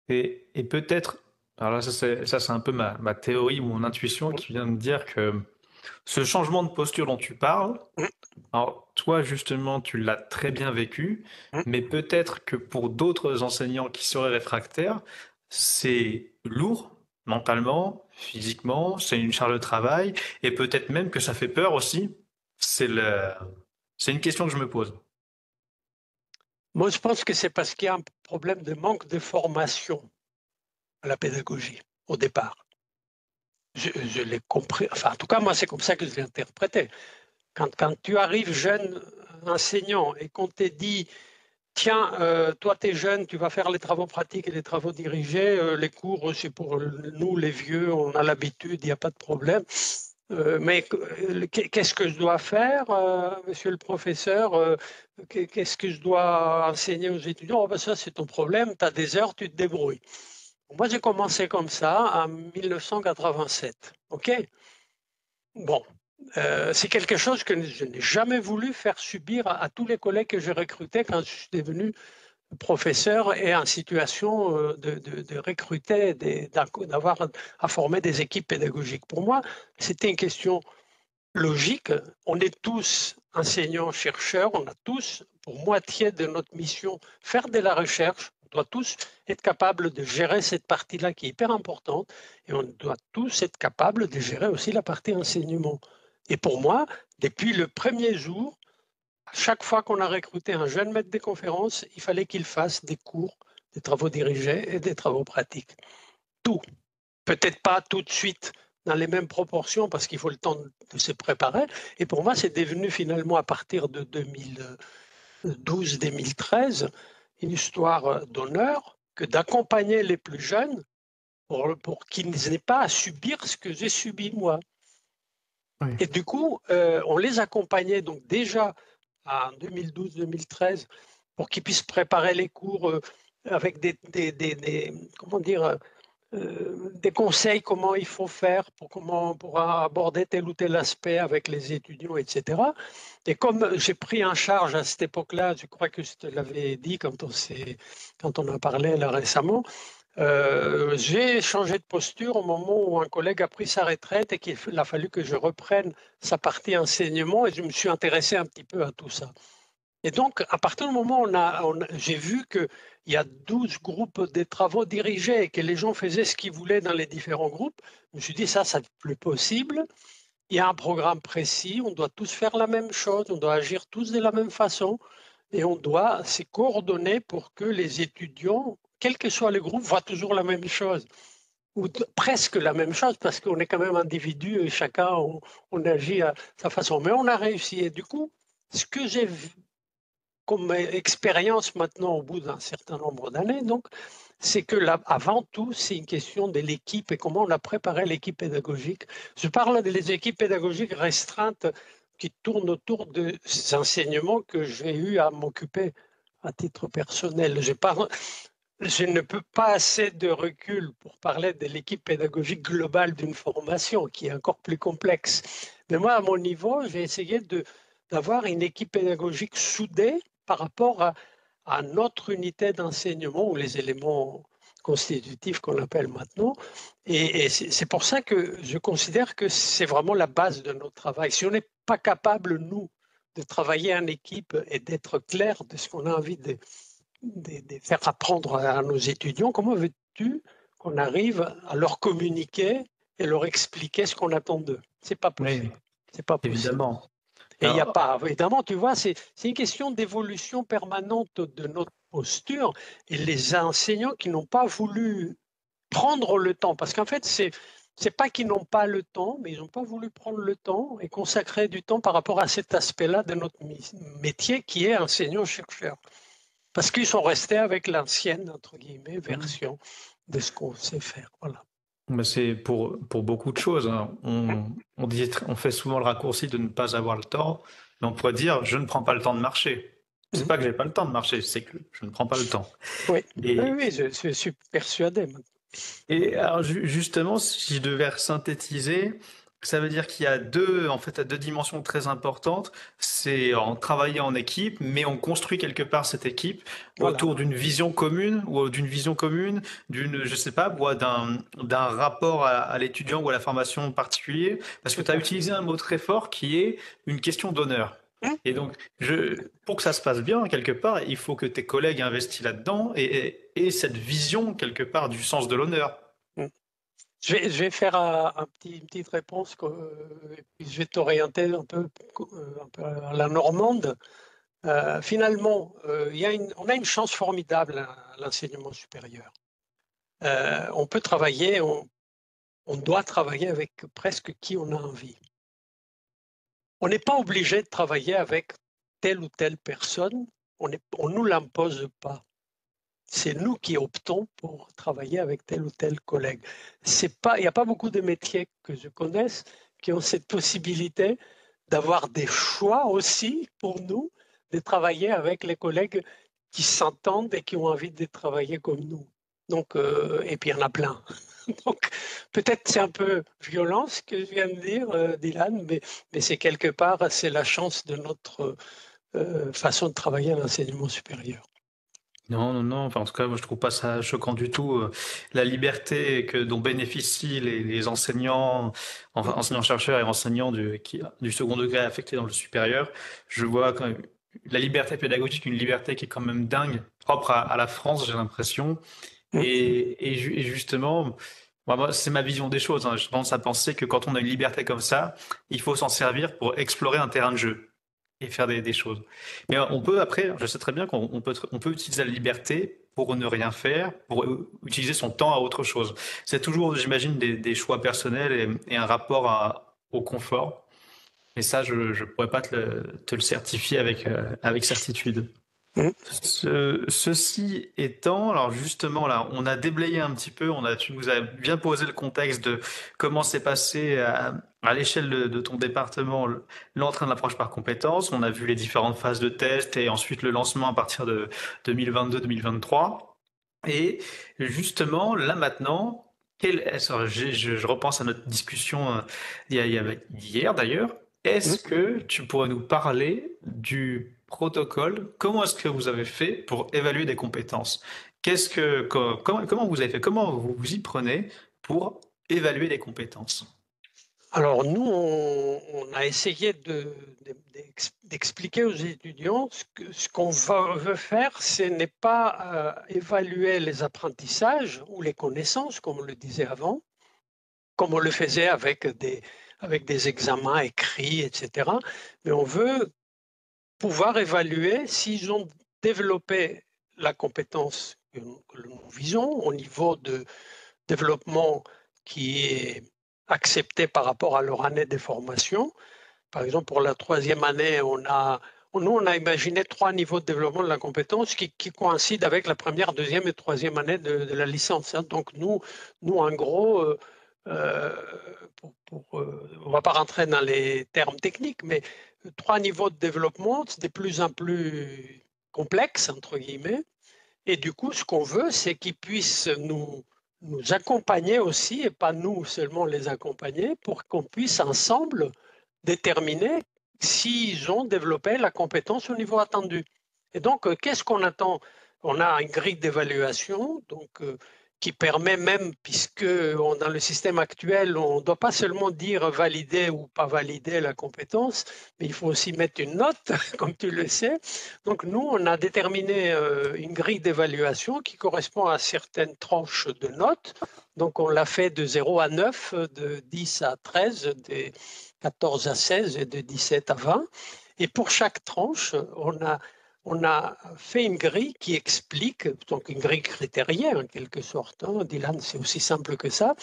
Et peut-être, alors là, ça c'est un peu ma théorie ou mon intuition qui vient me dire que ce changement de posture dont tu parles, alors toi justement tu l'as très bien vécu, mais peut-être que pour d'autres enseignants qui seraient réfractaires, c'est lourd mentalement, physiquement, c'est une charge de travail, et peut-être même que ça fait peur aussi. C'est une question que je me pose. Moi, je pense que c'est parce qu'il y a un problème de manque de formation à la pédagogie au départ. Je l'ai compris, enfin en tout cas moi c'est comme ça que je l'ai interprété. Quand tu arrives jeune enseignant et qu'on te dit tiens, toi tu es jeune, tu vas faire les travaux pratiques et les travaux dirigés, les cours c'est pour nous les vieux, on a l'habitude, il n'y a pas de problème. Mais qu'est-ce que je dois faire, monsieur le professeur? Qu'est-ce que je dois enseigner aux étudiants? Oh ben ça c'est ton problème, tu as des heures, tu te débrouilles. Moi, j'ai commencé comme ça en 1987. OK? Bon, c'est quelque chose que je n'ai jamais voulu faire subir à tous les collègues que j'ai recrutés quand je suis devenu professeur et en situation de recruter, d'avoir à former des équipes pédagogiques. Pour moi, c'était une question logique. On est tous enseignants, chercheurs, on a tous, pour moitié de notre mission, faire de la recherche. On doit tous être capables de gérer cette partie-là qui est hyper importante et on doit tous être capables de gérer aussi la partie enseignement. Et pour moi, depuis le premier jour, à chaque fois qu'on a recruté un jeune maître de conférences, il fallait qu'il fasse des cours, des travaux dirigés et des travaux pratiques. Tout. Peut-être pas tout de suite dans les mêmes proportions parce qu'il faut le temps de se préparer. Et pour moi, c'est devenu finalement à partir de 2012-2013 une histoire d'honneur que d'accompagner les plus jeunes pour qu'ils n'aient pas à subir ce que j'ai subi moi. Oui. Et du coup, on les accompagnait donc déjà en 2012-2013 pour qu'ils puissent préparer les cours avec comment dire, des conseils, comment il faut faire pour aborder tel ou tel aspect avec les étudiants, etc. Et comme j'ai pris en charge à cette époque-là, je crois que je te l'avais dit quand on a parlé là récemment, J'ai changé de posture au moment où un collègue a pris sa retraite et qu'il a fallu que je reprenne sa partie enseignement et je me suis intéressé un petit peu à tout ça. Et donc, à partir du moment où j'ai vu qu'il y a 12 groupes de travaux dirigés et que les gens faisaient ce qu'ils voulaient dans les différents groupes, je me suis dit, ça n'est plus possible. Il y a un programme précis, on doit tous faire la même chose, on doit agir tous de la même façon et on doit se coordonner pour que les étudiants, quel que soit le groupe, voient toujours la même chose ou presque la même chose parce qu'on est quand même individus et chacun, on agit à sa façon. Mais on a réussi et du coup, ce que j'ai vu comme expérience maintenant au bout d'un certain nombre d'années, donc, c'est que là, avant tout, c'est une question de l'équipe et comment on a préparé l'équipe pédagogique. Je parle des équipes pédagogiques restreintes qui tournent autour des enseignements que j'ai eu à m'occuper à titre personnel. Je ne peux pas assez de recul pour parler de l'équipe pédagogique globale d'une formation qui est encore plus complexe. Mais moi, à mon niveau, j'ai essayé d'avoir une équipe pédagogique soudée par rapport à notre unité d'enseignement ou les éléments constitutifs qu'on appelle maintenant. Et c'est pour ça que je considère que c'est vraiment la base de notre travail. Si on n'est pas capable, nous, de travailler en équipe et d'être clair de ce qu'on a envie de faire apprendre à nos étudiants, comment veux-tu qu'on arrive à leur communiquer et leur expliquer ce qu'on attend d'eux? C'est pas possible. Oui, C'est pas possible. évidemment. Et il n'y a Alors, pas, évidemment, tu vois, c'est une question d'évolution permanente de notre posture et les enseignants qui n'ont pas voulu prendre le temps, parce qu'en fait, c'est pas qu'ils n'ont pas le temps, mais ils n'ont pas voulu prendre le temps et consacrer du temps par rapport à cet aspect-là de notre métier qui est enseignant-chercheur. Parce qu'ils sont restés avec l'ancienne, entre guillemets, version de ce qu'on sait faire. Voilà. c'est pour beaucoup de choses, hein. On fait souvent le raccourci de ne pas avoir le temps, mais on pourrait dire je ne prends pas le temps de marcher. C'est pas que j'ai pas le temps de marcher, c'est que je ne prends pas le temps. Oui, Et, oui, je suis persuadé maintenant. et alors justement, si je devais synthétiser, ça veut dire qu'il y a en fait, deux dimensions très importantes. C'est en travailler en équipe, mais on construit quelque part cette équipe Voilà. autour d'une vision commune, je sais pas, ou d'un rapport à l'étudiant ou à la formation particulier. Parce que tu as utilisé un mot très fort qui est une question d'honneur. Et donc, pour que ça se passe bien, quelque part, il faut que tes collègues investissent là-dedans et cette vision, quelque part, du sens de l'honneur. Je vais faire une petite réponse, et puis je vais t'orienter un peu à la normande. Finalement, on a une chance formidable à l'enseignement supérieur. On peut travailler, on doit travailler avec presque qui on a envie. On n'est pas obligé de travailler avec telle ou telle personne, on ne nous l'impose pas. C'est nous qui optons pour travailler avec tel ou tel collègue. Il n'y a pas beaucoup de métiers que je connaisse qui ont cette possibilité d'avoir des choix aussi pour nous, de travailler avec les collègues qui s'entendent et qui ont envie de travailler comme nous. Donc, et puis il y en a plein. Donc, peut-être c'est un peu violent ce que je viens de dire, Dylan, mais c'est quelque part, c'est la chance de notre façon de travailler à l'enseignement supérieur. Non, non, non. Enfin, en tout cas, moi, je trouve pas ça choquant du tout. La liberté dont bénéficient les enseignants, enseignants-chercheurs et enseignants du second degré affectés dans le supérieur, je vois quand même la liberté pédagogique, une liberté qui est quand même dingue, propre à la France, j'ai l'impression. Et justement, moi, c'est ma vision des choses, hein. Je pense à penser que quand on a une liberté comme ça, il faut s'en servir pour explorer un terrain de jeu et faire des choses. Mais on peut après, je sais très bien qu'on peut utiliser la liberté pour ne rien faire, pour utiliser son temps à autre chose. C'est toujours, j'imagine, des choix personnels et un rapport au confort. Et ça, je ne pourrais pas te le certifier avec certitude. Ceci étant, alors justement là, on a déblayé un petit peu, tu nous as bien posé le contexte de comment s'est passé à l'échelle de ton département l'entrain de l'approche par compétences. On a vu les différentes phases de test et ensuite le lancement à partir de 2022-2023. Et justement, là maintenant, je repense à notre discussion d'hier d'ailleurs. Est-ce que tu pourrais nous parler du protocole? Comment est-ce que vous avez fait pour évaluer des compétences? Comment vous avez fait? Comment vous vous y prenez pour évaluer les compétences? Alors nous, on a essayé d'expliquer aux étudiants ce qu'on veut faire, ce n'est pas évaluer les apprentissages ou les connaissances, comme on le disait avant, comme on le faisait avec des examens écrits, etc. Mais on veut pouvoir évaluer s'ils ont développé la compétence que nous visons au niveau de développement qui est accepté par rapport à leur année de formation. Par exemple, pour la troisième année, nous, on a imaginé 3 niveaux de développement de la compétence qui coïncident avec la première, deuxième et troisième année de la licence. Donc, nous en gros, on ne va pas rentrer dans les termes techniques, mais 3 niveaux de développement, c'est de plus en plus complexe, entre guillemets. Et du coup, ce qu'on veut, c'est qu'ils puissent nous accompagner aussi, et pas nous seulement les accompagner, pour qu'on puisse ensemble déterminer s'ils ont développé la compétence au niveau attendu. Et donc, qu'est-ce qu'on attend? On a une grille d'évaluation qui permet même, puisque dans le système actuel, on ne doit pas seulement dire valider ou pas valider la compétence, mais il faut aussi mettre une note, comme tu le sais. Donc, nous, on a déterminé une grille d'évaluation qui correspond à certaines tranches de notes. Donc, on l'a fait de 0 à 9, de 10 à 13, de 14 à 16 et de 17 à 20. Et pour chaque tranche, on a fait une grille qui explique, donc une grille critérielle en quelque sorte, hein, Dylan, c'est aussi simple que ça,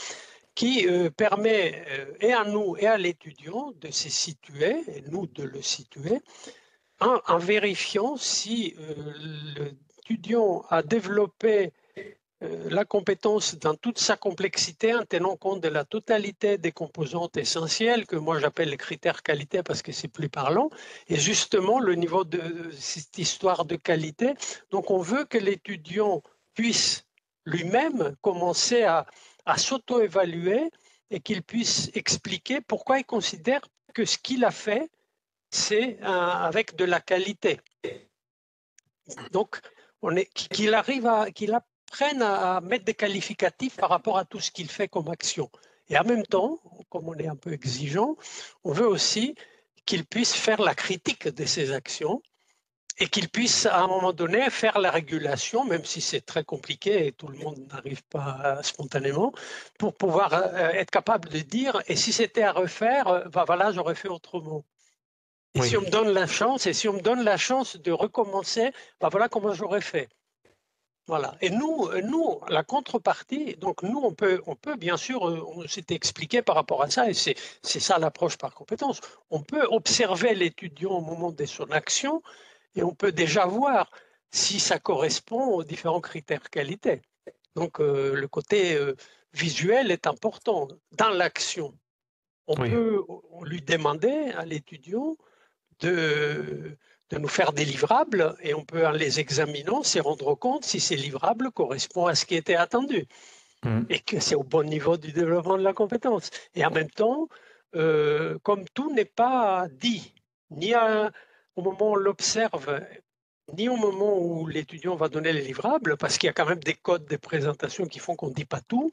qui permet et à nous et à l'étudiant de se situer, et nous de le situer, en vérifiant si l'étudiant a développé la compétence dans toute sa complexité en tenant compte de la totalité des composantes essentielles que moi j'appelle les critères qualité parce que c'est plus parlant, et justement le niveau de cette histoire de qualité. Donc on veut que l'étudiant puisse lui-même commencer à s'auto-évaluer et qu'il puisse expliquer pourquoi il considère que ce qu'il a fait, c'est avec de la qualité. Donc, qu'il apprenne à mettre des qualificatifs par rapport à tout ce qu'il fait comme action. Et en même temps, comme on est un peu exigeant, on veut aussi qu'il puisse faire la critique de ses actions et qu'il puisse à un moment donné faire la régulation, même si c'est très compliqué et tout le monde n'arrive pas spontanément, pour pouvoir être capable de dire « et si c'était à refaire, ben voilà, j'aurais fait autrement ». Et oui. Si on me donne la chance, de recommencer, ben voilà comment j'aurais fait. Voilà. Et nous, la contrepartie, donc nous, on peut bien sûr, on s'était expliqué par rapport à ça, et c'est ça l'approche par compétence. On peut observer l'étudiant au moment de son action, et on peut déjà voir si ça correspond aux différents critères qualité. Donc le côté visuel est important dans l'action. On peut lui demander à l'étudiant de nous faire des livrables, et on peut, en les examinant, se rendre compte si ces livrables correspondent à ce qui était attendu et que c'est au bon niveau du développement de la compétence. Et en même temps, comme tout n'est pas dit, ni au moment où on l'observe, ni au moment où l'étudiant va donner les livrables, parce qu'il y a quand même des codes de présentation qui font qu'on ne dit pas tout,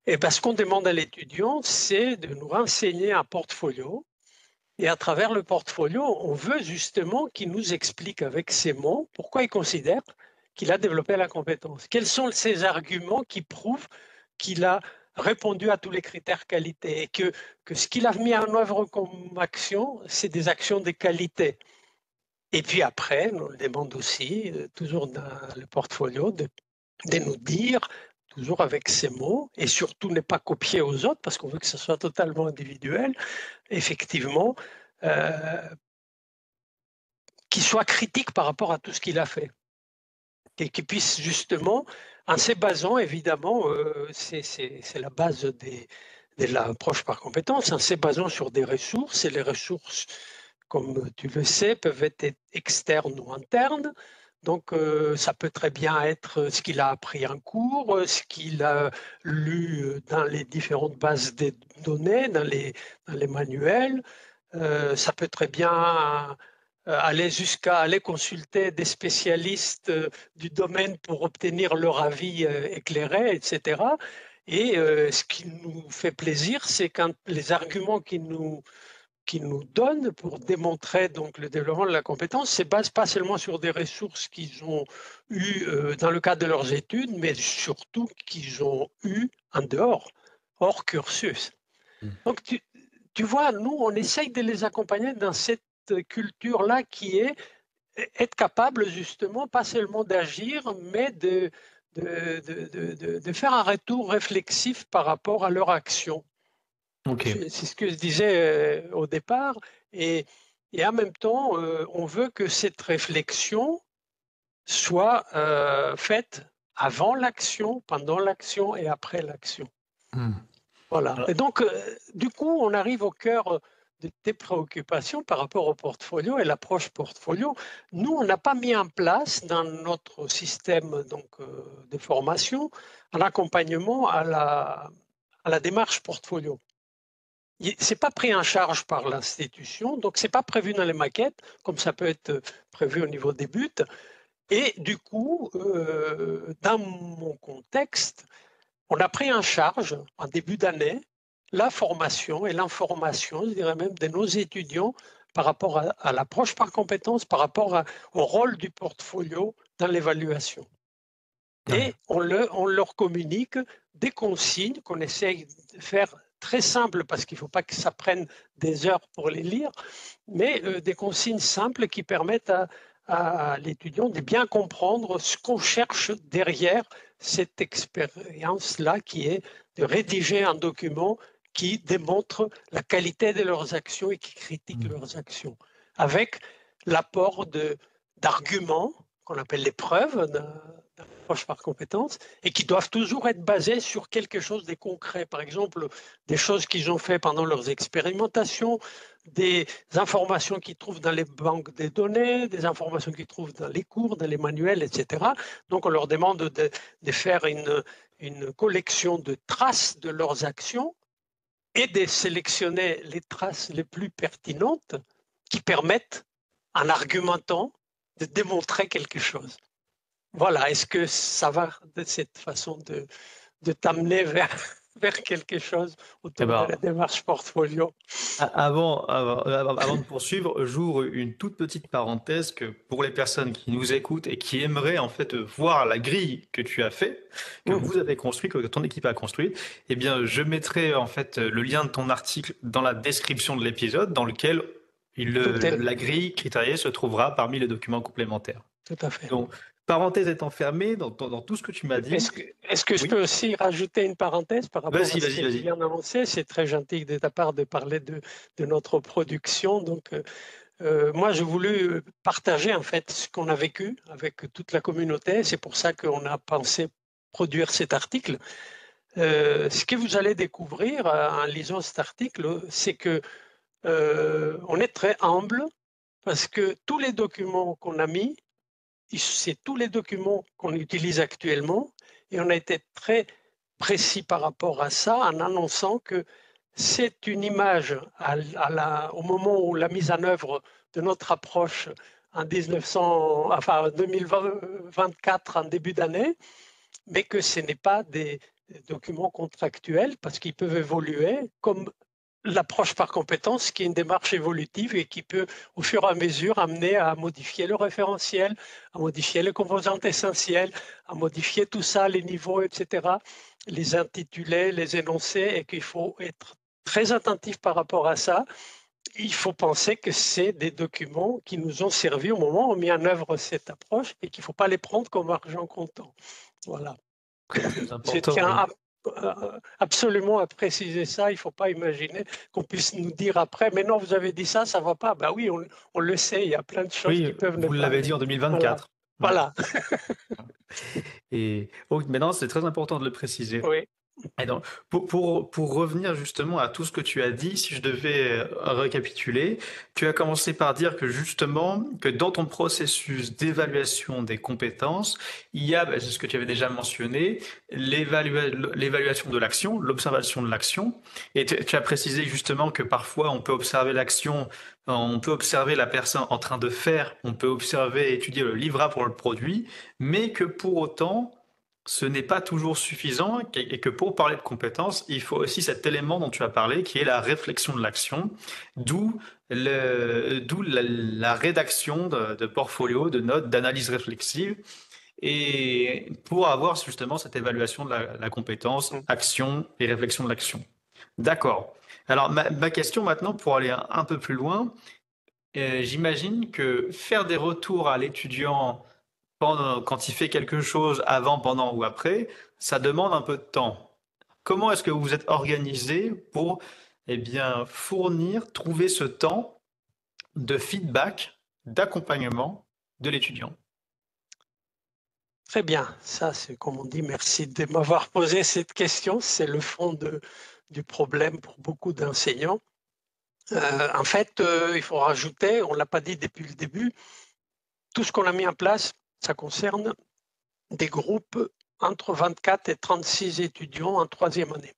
et ce qu'on demande à l'étudiant, c'est de nous renseigner un portfolio. Et à travers le portfolio, on veut justement qu'il nous explique avec ses mots pourquoi il considère qu'il a développé la compétence. Quels sont ces arguments qui prouvent qu'il a répondu à tous les critères qualité et que ce qu'il a mis en œuvre comme action, c'est des actions de qualité. Et puis après, on le demande aussi, toujours dans le portfolio, de nous dire, toujours avec ses mots, et surtout ne pas copier aux autres, parce qu'on veut que ce soit totalement individuel, effectivement, qu'il soit critique par rapport à tout ce qu'il a fait. Et qu'il puisse justement, en se basant, évidemment, c'est la base de l'approche par compétence, en se basant sur des ressources, et les ressources, comme tu le sais, peuvent être externes ou internes. Donc, ça peut très bien être ce qu'il a appris en cours, ce qu'il a lu dans les différentes bases de données, dans les manuels. Ça peut très bien aller jusqu'à aller consulter des spécialistes du domaine pour obtenir leur avis éclairé, etc. Et ce qui nous fait plaisir, c'est quand les arguments qu'ils nous donnent pour démontrer donc, le développement de la compétence ne se basent pas seulement sur des ressources qu'ils ont eues dans le cadre de leurs études, mais surtout qu'ils ont eues en dehors, hors cursus. Donc, tu vois, nous, on essaye de les accompagner dans cette culture-là qui est être capable, justement, pas seulement d'agir, mais de faire un retour réflexif par rapport à leur action. Ok. C'est ce que je disais au départ. Et en même temps, on veut que cette réflexion soit faite avant l'action, pendant l'action et après l'action. Voilà. Et donc, du coup, on arrive au cœur de tes préoccupations par rapport au portfolio et l'approche portfolio. Nous, on n'a pas mis en place dans notre système donc, de formation un accompagnement à la démarche portfolio. Ce n'est pas pris en charge par l'institution, donc ce n'est pas prévu dans les maquettes, comme ça peut être prévu au niveau des buts. Et du coup, dans mon contexte, on a pris en charge, en début d'année, la formation et l'information, je dirais même, de nos étudiants par rapport à l'approche par compétence, par rapport au rôle du portfolio dans l'évaluation. Et on leur communique des consignes qu'on essaye de faire très simples, parce qu'il ne faut pas que ça prenne des heures pour les lire, mais des consignes simples qui permettent à l'étudiant de bien comprendre ce qu'on cherche derrière cette expérience-là, qui est de rédiger un document qui démontre la qualité de leurs actions et qui critique leurs actions, avec l'apport d'arguments qu'on appelle les preuves d'approche par compétence, et qui doivent toujours être basées sur quelque chose de concret. Par exemple, des choses qu'ils ont fait pendant leurs expérimentations, des informations qu'ils trouvent dans les banques des données, des informations qu'ils trouvent dans les cours, dans les manuels, etc. Donc, on leur demande de faire une collection de traces de leurs actions et de sélectionner les traces les plus pertinentes qui permettent, en argumentant, de démontrer quelque chose. Voilà, est-ce que ça va de cette façon de t'amener vers quelque chose autour de la démarche portfolio? Avant de poursuivre, j'ouvre une toute petite parenthèse que pour les personnes qui nous écoutent et qui aimeraient en fait voir la grille que tu as fait, que vous avez construit, que ton équipe a construit, eh bien, je mettrai en fait le lien de ton article dans la description de l'épisode, dans lequel la grille critériée se trouvera parmi les documents complémentaires. Tout à fait. Donc, parenthèse étant fermée, dans tout ce que tu m'as dit. Est-ce que je peux aussi rajouter une parenthèse par rapport à ce que tu viens d'annoncer? C'est très gentil de ta part de parler de notre production. Donc, moi, j'ai voulu partager en fait ce qu'on a vécu avec toute la communauté. C'est pour ça qu'on a pensé produire cet article. Ce que vous allez découvrir en lisant cet article, c'est que on est très humble, parce que tous les documents qu'on a mis, c'est tous les documents qu'on utilise actuellement, et on a été très précis par rapport à ça en annonçant que c'est une image au moment où la mise en œuvre de notre approche en 2024, en début d'année, mais que ce n'est pas des documents contractuels, parce qu'ils peuvent évoluer comme l'approche par compétence, qui est une démarche évolutive et qui peut, au fur et à mesure, amener à modifier le référentiel, à modifier les composantes essentielles, à modifier tout ça, les niveaux, etc., les intitulés, les énoncés, et qu'il faut être très attentif par rapport à ça. Il faut penser que c'est des documents qui nous ont servi au moment où on a mis en œuvre cette approche, et qu'il ne faut pas les prendre comme argent comptant. Voilà. Je tiens absolument à préciser ça. Il ne faut pas imaginer qu'on puisse nous dire après, mais non, vous avez dit ça, ça ne va pas. Ben oui, on le sait, il y a plein de choses qui peuvent ne pas. Vous l'avez dit en 2024. Voilà. Et maintenant, c'est très important de le préciser. Oui. Et donc, pour revenir justement à tout ce que tu as dit, si je devais récapituler, tu as commencé par dire que justement, que dans ton processus d'évaluation des compétences, il y a, c'est ce que tu avais déjà mentionné, l'évaluation de l'action, l'observation de l'action. Et tu as précisé justement que parfois on peut observer l'action, on peut observer la personne en train de faire, on peut observer et étudier le livrable pour le produit, mais que pour autant, ce n'est pas toujours suffisant et que pour parler de compétences, il faut aussi cet élément dont tu as parlé, qui est la réflexion de l'action, d'où la rédaction de portfolio, de notes, d'analyse réflexive, et pour avoir justement cette évaluation de la compétence, Mm. action et réflexion de l'action. D'accord. Alors ma question maintenant, pour aller un peu plus loin, j'imagine que faire des retours à l'étudiant quand il fait quelque chose avant, pendant ou après, ça demande un peu de temps. Comment est-ce que vous êtes organisé pour eh bien, fournir, trouver ce temps de feedback, d'accompagnement de l'étudiant? Très bien, ça c'est comme on dit, merci de m'avoir posé cette question, c'est le fond du problème pour beaucoup d'enseignants. En fait, il faut rajouter, on ne l'a pas dit depuis le début, tout ce qu'on a mis en place, ça concerne des groupes entre 24 et 36 étudiants en troisième année.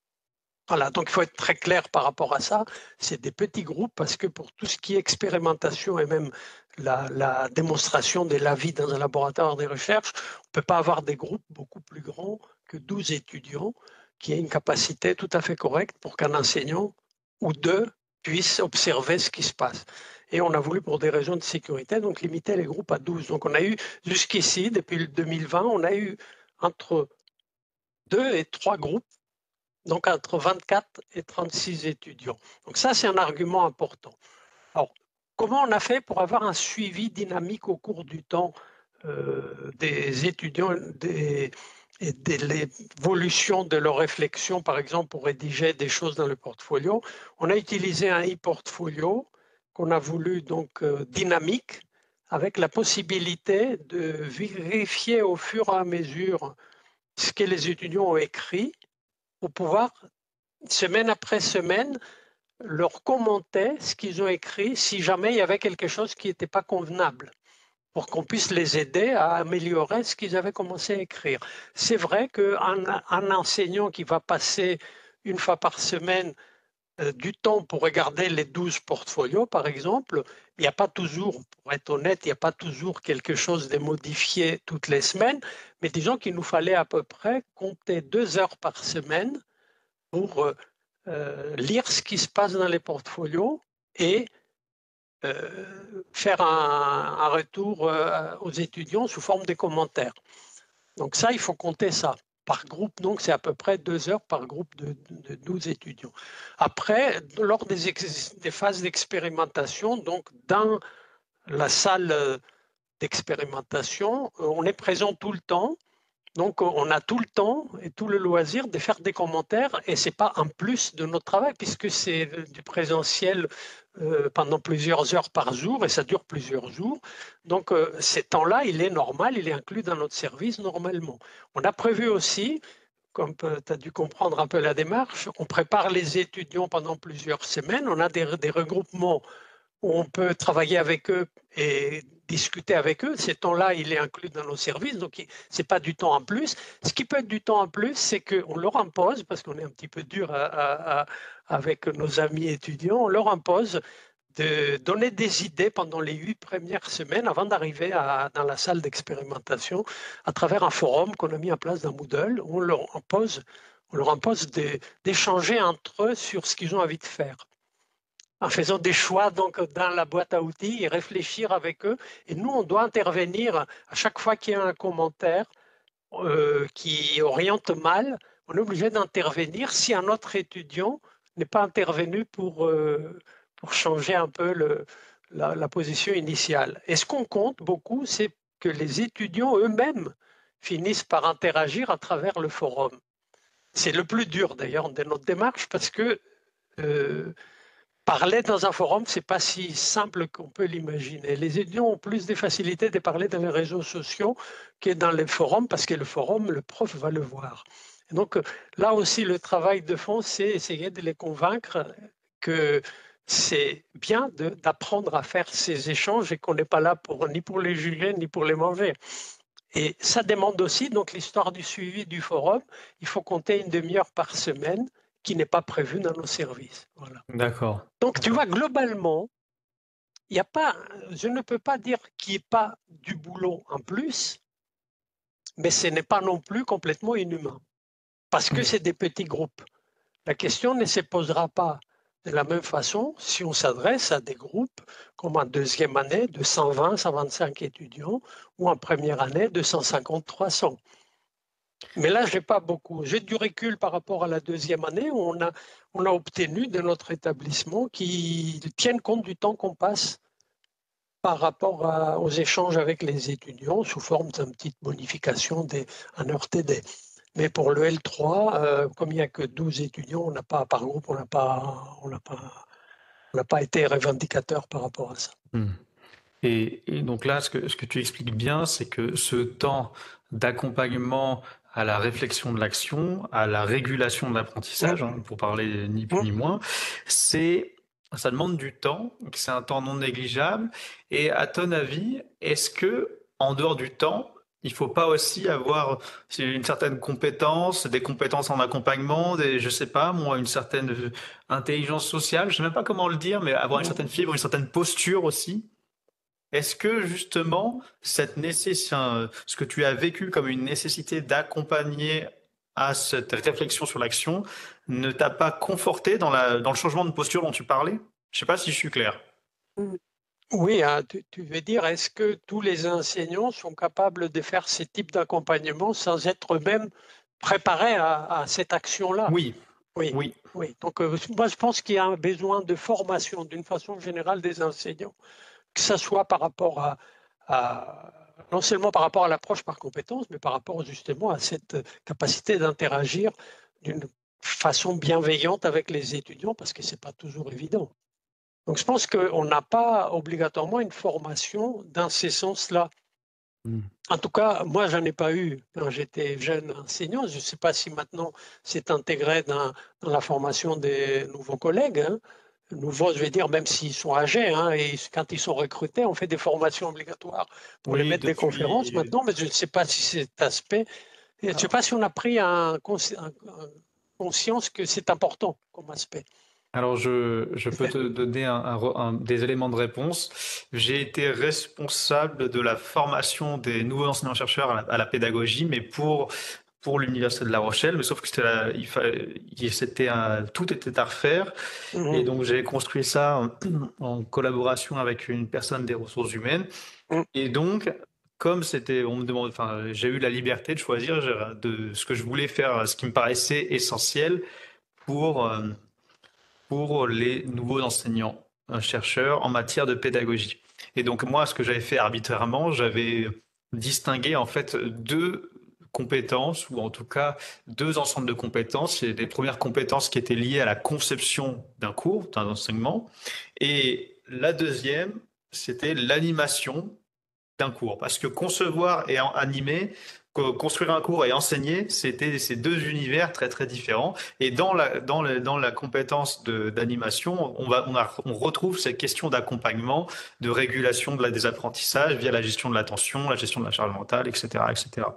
Voilà, donc il faut être très clair par rapport à ça. C'est des petits groupes parce que pour tout ce qui est expérimentation et même la démonstration de la vie dans un laboratoire de recherche, on ne peut pas avoir des groupes beaucoup plus grands que 12 étudiants qui aient une capacité tout à fait correcte pour qu'un enseignant ou deux puissent observer ce qui se passe. Et on a voulu, pour des raisons de sécurité, donc limiter les groupes à 12. Donc on a eu jusqu'ici, depuis le 2020, on a eu entre 2 et 3 groupes, donc entre 24 et 36 étudiants. Donc ça, c'est un argument important. Alors, comment on a fait pour avoir un suivi dynamique au cours du temps des étudiants et de l'évolution de leur réflexion, par exemple, pour rédiger des choses dans le portfolio? On a utilisé un e-portfolio qu'on a voulu donc dynamique, avec la possibilité de vérifier au fur et à mesure ce que les étudiants ont écrit pour pouvoir, semaine après semaine, leur commenter ce qu'ils ont écrit si jamais il y avait quelque chose qui n'était pas convenable, pour qu'on puisse les aider à améliorer ce qu'ils avaient commencé à écrire. C'est vrai qu'un enseignant qui va passer une fois par semaine du temps pour regarder les 12 portfolios, par exemple, il n'y a pas toujours, pour être honnête, il n'y a pas toujours quelque chose de modifié toutes les semaines, mais disons qu'il nous fallait à peu près compter 2 heures par semaine pour lire ce qui se passe dans les portfolios et faire un retour aux étudiants sous forme de commentaires. Donc ça, il faut compter ça. Par groupe, donc, c'est à peu près 2 heures par groupe de 12 étudiants. Après, lors des phases d'expérimentation, donc dans la salle d'expérimentation, on est présent tout le temps. Donc, on a tout le temps et tout le loisir de faire des commentaires et ce n'est pas un plus de notre travail puisque c'est du présentiel pendant plusieurs heures par jour et ça dure plusieurs jours. Donc, ces temps-là, il est normal, il est inclus dans notre service normalement. On a prévu aussi, comme tu as dû comprendre un peu la démarche, on prépare les étudiants pendant plusieurs semaines. On a des regroupements où on peut travailler avec eux et discuter avec eux. Ces temps-là, il est inclus dans nos services, donc ce n'est pas du temps en plus. Ce qui peut être du temps en plus, c'est qu'on leur impose, parce qu'on est un petit peu dur avec nos amis étudiants, on leur impose de donner des idées pendant les 8 premières semaines avant d'arriver dans la salle d'expérimentation à travers un forum qu'on a mis en place dans Moodle. On leur impose d'échanger entre eux sur ce qu'ils ont envie de faire, en faisant des choix donc dans la boîte à outils et réfléchir avec eux. Et nous, on doit intervenir à chaque fois qu'il y a un commentaire qui oriente mal. On est obligé d'intervenir si un autre étudiant n'est pas intervenu pour changer un peu la position initiale. Et ce qu'on compte beaucoup, c'est que les étudiants eux-mêmes finissent par interagir à travers le forum. C'est le plus dur d'ailleurs de notre démarche parce que parler dans un forum, ce n'est pas si simple qu'on peut l'imaginer. Les étudiants ont plus de facilité de parler dans les réseaux sociaux que dans les forums, parce que le forum, le prof va le voir. Et donc là aussi, le travail de fond, c'est essayer de les convaincre que c'est bien d'apprendre à faire ces échanges et qu'on n'est pas là ni pour les juger ni pour les manger. Et ça demande aussi, donc l'histoire du suivi du forum, il faut compter une demi-heure par semaine qui n'est pas prévue dans nos services. Voilà. D'accord. Donc tu vois, globalement, il y a pas, je ne peux pas dire qu'il n'y ait pas du boulot en plus, mais ce n'est pas non plus complètement inhumain, parce que c'est des petits groupes. La question ne se posera pas de la même façon si on s'adresse à des groupes comme en deuxième année de 120, 125 étudiants ou en première année de 150, 300. Mais là, je n'ai pas beaucoup. J'ai du recul par rapport à la deuxième année où on a obtenu de notre établissement qui tienne compte du temps qu'on passe par rapport aux échanges avec les étudiants sous forme d'une petite bonification en heure TD. Mais pour le L3, comme il n'y a que 12 étudiants, on n'a pas, par groupe, on n'a pas été revendicateur par rapport à ça. Et donc là, ce que tu expliques bien, c'est que ce temps d'accompagnement à la réflexion de l'action, à la régulation de l'apprentissage, pour parler ni plus ni moins, ça demande du temps, c'est un temps non négligeable. Et à ton avis, est-ce que en dehors du temps, il faut pas aussi avoir une certaine compétence, des compétences en accompagnement, je sais pas, moi, une certaine intelligence sociale, je sais même pas comment le dire, mais avoir une certaine fibre, une certaine posture aussi? Est-ce que justement, ce que tu as vécu comme une nécessité d'accompagner à cette réflexion sur l'action ne t'a pas conforté dans le changement de posture dont tu parlais? Je ne sais pas si je suis clair. Oui, hein, tu veux dire, est-ce que tous les enseignants sont capables de faire ces types d'accompagnement sans être eux-mêmes préparés à cette action-là? Oui. Oui. Donc, moi, je pense qu'il y a un besoin de formation d'une façon générale des enseignants, que ce soit par rapport non seulement par rapport à l'approche par compétence, mais par rapport justement à cette capacité d'interagir d'une façon bienveillante avec les étudiants, parce que ce n'est pas toujours évident. Donc, je pense qu'on n'a pas obligatoirement une formation dans ces sens-là. En tout cas, moi, je n'en ai pas eu quand j'étais jeune enseignant. Je ne sais pas si maintenant c'est intégré dans la formation des nouveaux collègues. Nouveaux, je vais dire, même s'ils sont âgés, et quand ils sont recrutés, on fait des formations obligatoires pour les mettre des conférences maintenant, mais je ne sais pas si cet aspect, je ne sais pas si on a pris conscience que c'est important comme aspect. Alors, je peux te donner des éléments de réponse. J'ai été responsable de la formation des nouveaux enseignants-chercheurs à la pédagogie, mais pour l'Université de La Rochelle, mais sauf que tout était à refaire. Et donc, j'ai construit ça en collaboration avec une personne des ressources humaines. Et donc, comme j'ai eu la liberté de choisir de ce que je voulais faire, ce qui me paraissait essentiel pour les nouveaux enseignants, chercheurs en matière de pédagogie. Et donc moi, ce que j'avais fait arbitrairement, j'avais distingué en fait deux compétences, ou en tout cas deux ensembles de compétences. Il y a des premières compétences qui étaient liées à la conception d'un cours, d'un enseignement, et la deuxième, c'était l'animation d'un cours. Parce que concevoir et animer, construire un cours et enseigner, c'était ces deux univers très très différents. Et dans la compétence d'animation, on retrouve cette question d'accompagnement, de régulation des apprentissages via la gestion de l'attention, la gestion de la charge mentale, etc., etc.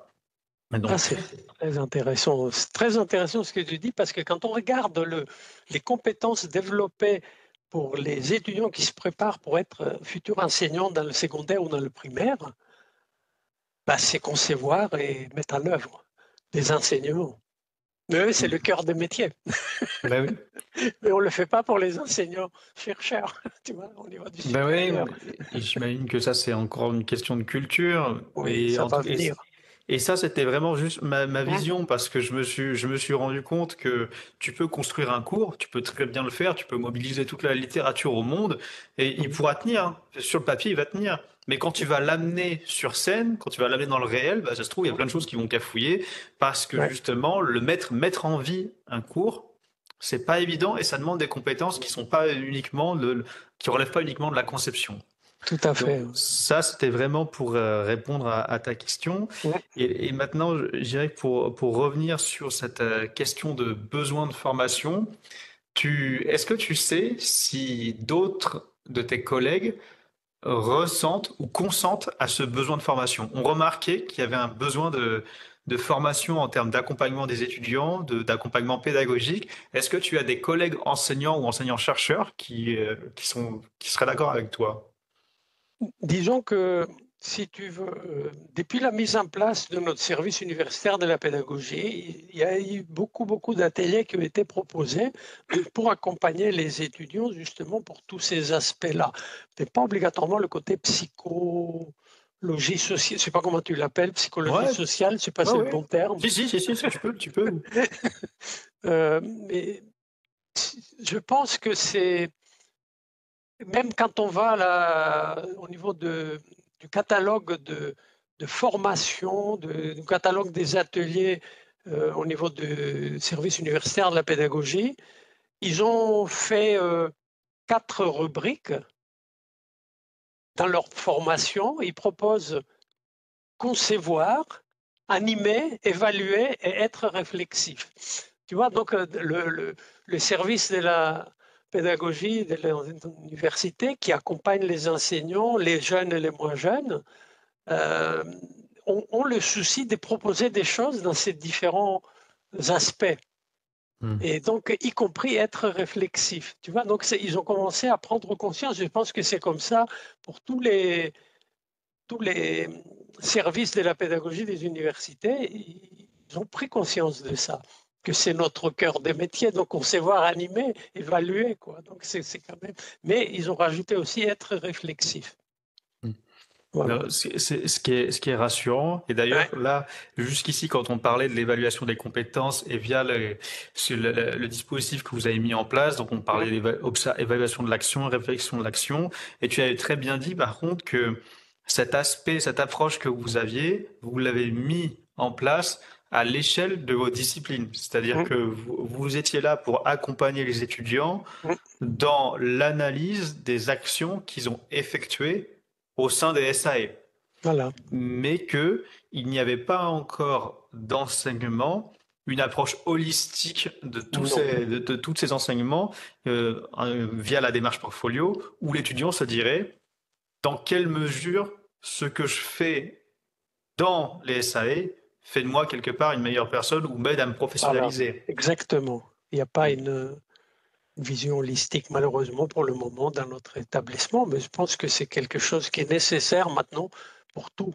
Donc, c'est très intéressant. C'est très intéressant ce que tu dis, parce que quand on regarde les compétences développées pour les étudiants qui se préparent pour être futurs enseignants dans le secondaire ou dans le primaire, c'est concevoir et mettre en œuvre des enseignements. Mais eux, c'est le cœur de métier. Ben oui. Mais on ne le fait pas pour les enseignants-chercheurs, tu vois, au niveau du supérieur. Et j'imagine que ça, c'est encore une question de culture. Oui, ça va venir. Et ça, c'était vraiment juste ma vision, parce que je me suis rendu compte que tu peux construire un cours, tu peux très bien le faire, tu peux mobiliser toute la littérature au monde, et il pourra tenir. Sur le papier, il va tenir. Mais quand tu vas l'amener sur scène, quand tu vas l'amener dans le réel, ça se trouve, il y a plein de choses qui vont cafouiller, parce que justement, mettre en vie un cours, c'est pas évident, et ça demande des compétences qui relèvent pas uniquement de la conception. Tout à Donc fait. ça, c'était vraiment pour répondre à ta question. Ouais. Et maintenant, je dirais que pour revenir sur cette question de besoin de formation, est-ce que tu sais si d'autres de tes collègues ressentent ou consentent à ce besoin de formation? On remarquait qu'il y avait un besoin de formation en termes d'accompagnement des étudiants, d'accompagnement pédagogique. Est-ce que tu as des collègues enseignants ou enseignants-chercheurs qui seraient d'accord avec toi? Disons que, si tu veux, depuis la mise en place de notre service universitaire de la pédagogie, il y a eu beaucoup d'ateliers qui ont été proposés pour accompagner les étudiants justement pour tous ces aspects-là. Mais pas obligatoirement le côté psychologie sociale, je ne sais pas comment tu l'appelles, psychologie Ouais, sociale, je ne sais pas si ouais, c'est le ouais. bon terme. Si, tu peux. Mais je pense que c'est même quand on va au niveau du catalogue de formation, du catalogue des ateliers au niveau du service universitaire de la pédagogie, ils ont fait 4 rubriques dans leur formation. Ils proposent concevoir, animer, évaluer et être réflexif. Tu vois, donc le service de la pédagogie de l'université qui accompagne les enseignants, les jeunes et les moins jeunes, ont le souci de proposer des choses dans ces différents aspects. Hmm. Et donc, y compris être réflexif. Tu vois, donc ils ont commencé à prendre conscience. Je pense que c'est comme ça pour tous les services de la pédagogie des universités, ils ont pris conscience de ça, que c'est notre cœur des métiers, donc concevoir, animer, évaluer, quoi. Donc c'est quand même. Mais ils ont rajouté aussi être réflexif. Hmm. Voilà. C'est ce qui est rassurant. Et d'ailleurs, Ouais. là, jusqu'ici, quand on parlait de l'évaluation des compétences et via le dispositif que vous avez mis en place, donc on parlait d'évaluation de l'action, réflexion de l'action, et tu avais très bien dit, par contre, que cet aspect, cette approche que vous aviez, vous l'avez mis en place à l'échelle de vos disciplines. C'est-à-dire Mm, que vous étiez là pour accompagner les étudiants mm. dans l'analyse des actions qu'ils ont effectuées au sein des SAE, Voilà. mais qu'il n'y avait pas encore d'enseignement, une approche holistique de Non. de tous ces enseignements via la démarche portfolio, où l'étudiant se dirait dans quelle mesure ce que je fais dans les SAE fait de moi quelque part une meilleure personne ou m'aide à me Voilà. professionnaliser. Exactement. Il n'y a pas une vision holistique, malheureusement, pour le moment, dans notre établissement, mais je pense que c'est quelque chose qui est nécessaire maintenant pour tous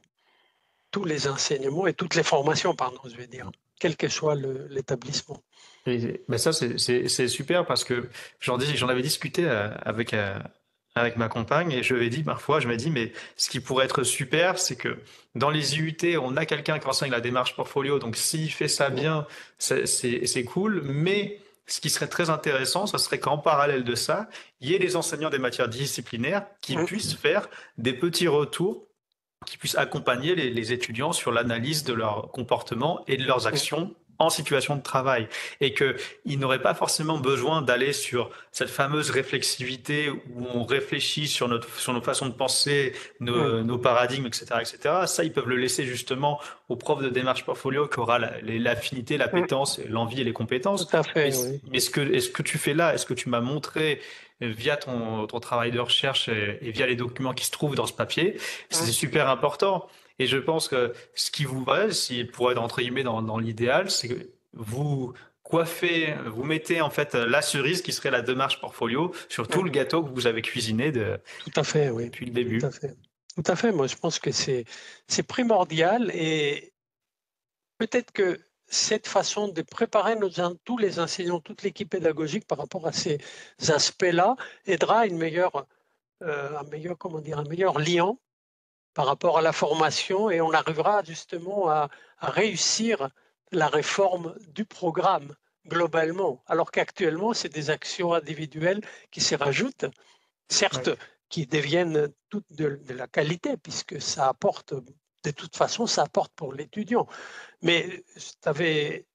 les enseignements et toutes les formations, pardon, je vais dire, quel que soit l'établissement. Mais ça, c'est super parce que j'en avais discuté avec ma compagne et je lui ai dit parfois, je me dis, mais ce qui pourrait être super, c'est que dans les IUT, on a quelqu'un qui enseigne la démarche portfolio, donc s'il fait ça bien, c'est cool, mais ce qui serait très intéressant, ce serait qu'en parallèle de ça, il y ait des enseignants des matières disciplinaires qui puissent faire des petits retours, qui puissent accompagner les étudiants sur l'analyse de leur comportement et de leurs actions en situation de travail et qu'ils n'auraient pas forcément besoin d'aller sur cette fameuse réflexivité où on réfléchit sur nos façons de penser, nos paradigmes, etc., etc. Ça, ils peuvent le laisser justement au prof de démarche portfolio qui aura l'affinité, l'appétence, l'envie et les Tout compétences. à Mais, fait, oui. mais ce que tu fais là, est-ce que tu m'as montré via ton travail de recherche et via les documents qui se trouvent dans ce papier, c'est super important. Et je pense que ce qui vous va, s'il pourrait être entre guillemets dans l'idéal, c'est que vous coiffez, vous mettez en fait la cerise qui serait la démarche portfolio sur tout le gâteau que vous avez cuisiné Tout à fait, oui. depuis le Tout à début. fait. Tout à fait. Moi, je pense que c'est primordial et peut-être que cette façon de préparer tous les enseignants, toute l'équipe pédagogique par rapport à ces aspects-là aidera à comment dire, un meilleur lien par rapport à la formation et on arrivera justement à réussir la réforme du programme globalement, alors qu'actuellement, c'est des actions individuelles qui s'y rajoutent, certes, Ouais. qui deviennent toutes de la qualité, puisque ça apporte, de toute façon, ça apporte pour l'étudiant. Mais tu avais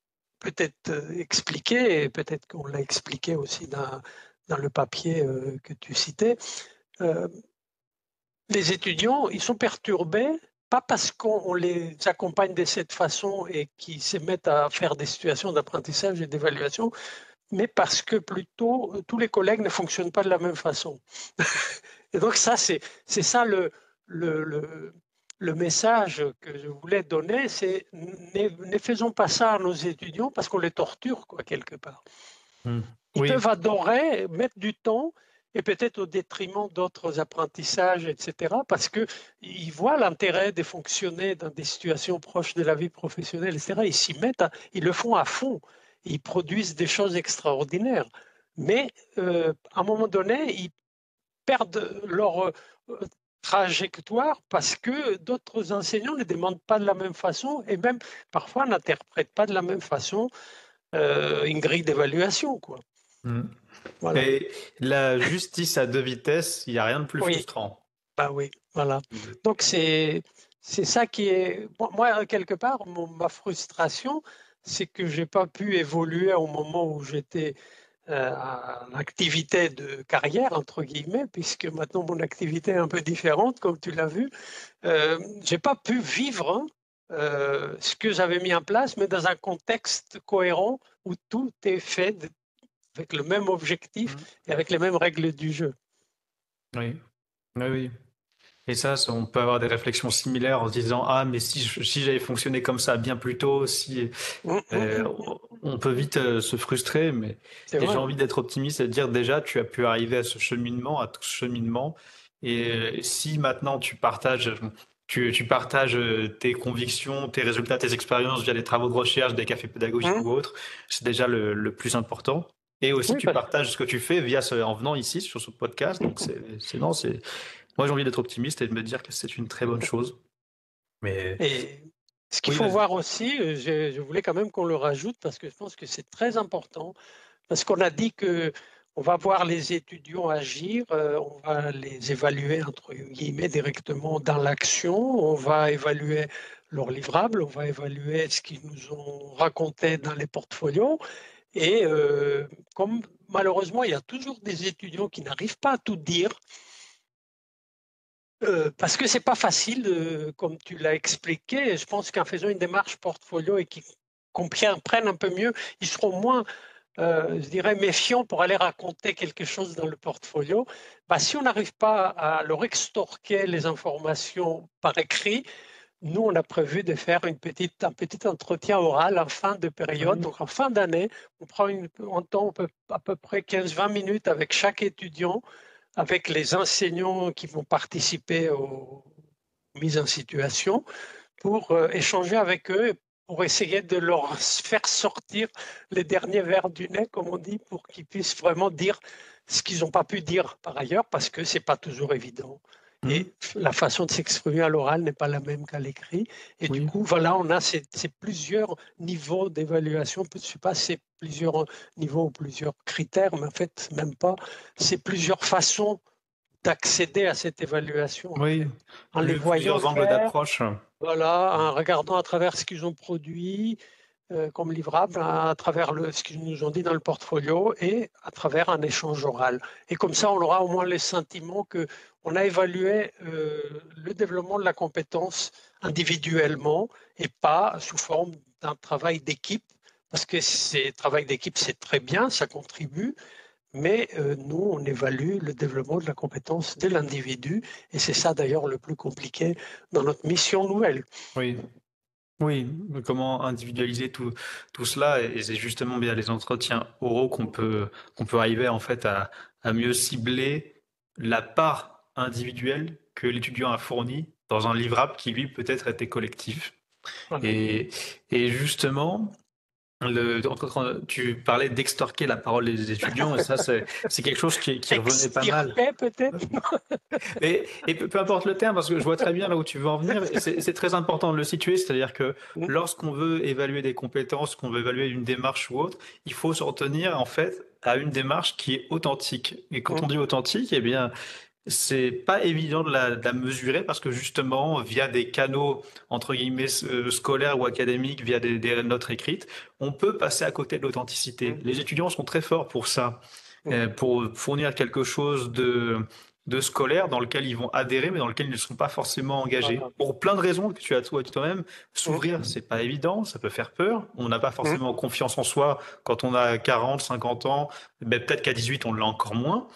peut-être expliqué, et peut-être qu'on l'a expliqué aussi dans le papier que tu citais, euh, les étudiants, ils sont perturbés, pas parce qu'on les accompagne de cette façon et qu'ils se mettent à faire des situations d'apprentissage et d'évaluation, mais parce que plutôt tous les collègues ne fonctionnent pas de la même façon. Et donc ça, c'est ça le message que je voulais donner, c'est ne faisons pas ça à nos étudiants parce qu'on les torture, quoi, quelque part. Ils peuvent adorer, mettre du temps, et peut-être au détriment d'autres apprentissages, etc., parce qu'ils voient l'intérêt de fonctionner dans des situations proches de la vie professionnelle, etc. Ils s'y mettent, ils le font à fond, ils produisent des choses extraordinaires. Mais à un moment donné, ils perdent leur trajectoire parce que d'autres enseignants ne demandent pas de la même façon et même parfois n'interprètent pas de la même façon une grille d'évaluation, quoi. Voilà. Et la justice à deux vitesses, il n'y a rien de plus frustrant. Bah oui, voilà. Donc c'est ça qui est... Moi, quelque part, ma frustration, c'est que je n'ai pas pu évoluer au moment où j'étais en activité de carrière, entre guillemets, puisque maintenant mon activité est un peu différente, comme tu l'as vu. Je n'ai pas pu vivre ce que j'avais mis en place, mais dans un contexte cohérent où tout est fait avec le même objectif et avec les mêmes règles du jeu. Oui, oui. Et ça, on peut avoir des réflexions similaires en se disant « Ah, mais si j'avais fonctionné comme ça bien plus tôt, on peut vite se frustrer, mais j'ai envie d'être optimiste et de dire déjà, tu as pu arriver à ce cheminement, à tout ce cheminement. Et si maintenant tu partages tes convictions, tes résultats, tes expériences via des travaux de recherche, des cafés pédagogiques ou autres, c'est déjà le plus important. Et aussi, tu partages ce que tu fais en venant ici sur ce podcast. Donc, moi, j'ai envie d'être optimiste et de me dire que c'est une très bonne chose. Et ce qu'il faut voir aussi, je voulais quand même qu'on le rajoute parce que je pense que c'est très important, parce qu'on a dit qu'on va voir les étudiants agir, on va les évaluer entre guillemets directement dans l'action, on va évaluer leurs livrables, on va évaluer ce qu'ils nous ont raconté dans les portfolios. Et comme malheureusement, il y a toujours des étudiants qui n'arrivent pas à tout dire, parce que ce n'est pas facile, comme tu l'as expliqué. Je pense qu'en faisant une démarche portfolio et qu'ils comprennent un peu mieux, ils seront moins, je dirais, méfiants pour aller raconter quelque chose dans le portfolio. Si on n'arrive pas à leur extorquer les informations par écrit, nous, on a prévu de faire un petit entretien oral en fin de période. Donc, en fin d'année, on prend un temps à peu près 15-20 minutes avec chaque étudiant, avec les enseignants qui vont participer aux mises en situation, pour échanger avec eux, pour essayer de leur faire sortir les derniers verres du nez, comme on dit, pour qu'ils puissent vraiment dire ce qu'ils n'ont pas pu dire par ailleurs, parce que ce n'est pas toujours évident. Et la façon de s'exprimer à l'oral n'est pas la même qu'à l'écrit. Et du coup, voilà, on a ces plusieurs niveaux d'évaluation. Je ne sais pas si c'est plusieurs niveaux ou plusieurs critères, mais en fait, même pas. C'est plusieurs façons d'accéder à cette évaluation. Oui, en les voyant plusieurs angles d'approche. Voilà, en regardant à travers ce qu'ils ont produit comme livrable, à travers ce qu'ils nous ont dit dans le portfolio et à travers un échange oral. Et comme ça, on aura au moins le sentiment qu'on a évalué le développement de la compétence individuellement et pas sous forme d'un travail d'équipe, parce que le travail d'équipe, c'est très bien, ça contribue, mais nous, on évalue le développement de la compétence de l'individu, et c'est ça d'ailleurs le plus compliqué dans notre mission nouvelle. Oui, comment individualiser tout cela, et c'est justement via les entretiens oraux qu'on peut arriver en fait à mieux cibler la part individuelle que l'étudiant a fournie dans un livrable qui lui peut-être était collectif. Voilà. Et justement, tu parlais d'extorquer la parole des étudiants, et ça, c'est quelque chose qui revenait pas mal. Peut-être. Et peu importe le terme, parce que je vois très bien là où tu veux en venir. C'est très important de le situer, c'est-à-dire que lorsqu'on veut évaluer des compétences, qu'on veut évaluer une démarche ou autre, il faut se retenir en fait à une démarche qui est authentique. Et quand on dit authentique, eh bien, c'est pas évident de la mesurer, parce que justement, via des canaux entre guillemets scolaires ou académiques, via des notes écrites, on peut passer à côté de l'authenticité. Les étudiants sont très forts pour ça, pour fournir quelque chose de scolaire dans lequel ils vont adhérer, mais dans lequel ils ne sont pas forcément engagés. Voilà. Pour plein de raisons que tu as dit toi-même, s'ouvrir, c'est pas évident, ça peut faire peur. On n'a pas Mm. forcément confiance en soi quand on a 40, 50 ans. Ben, peut-être qu'à 18, on l'a encore moins.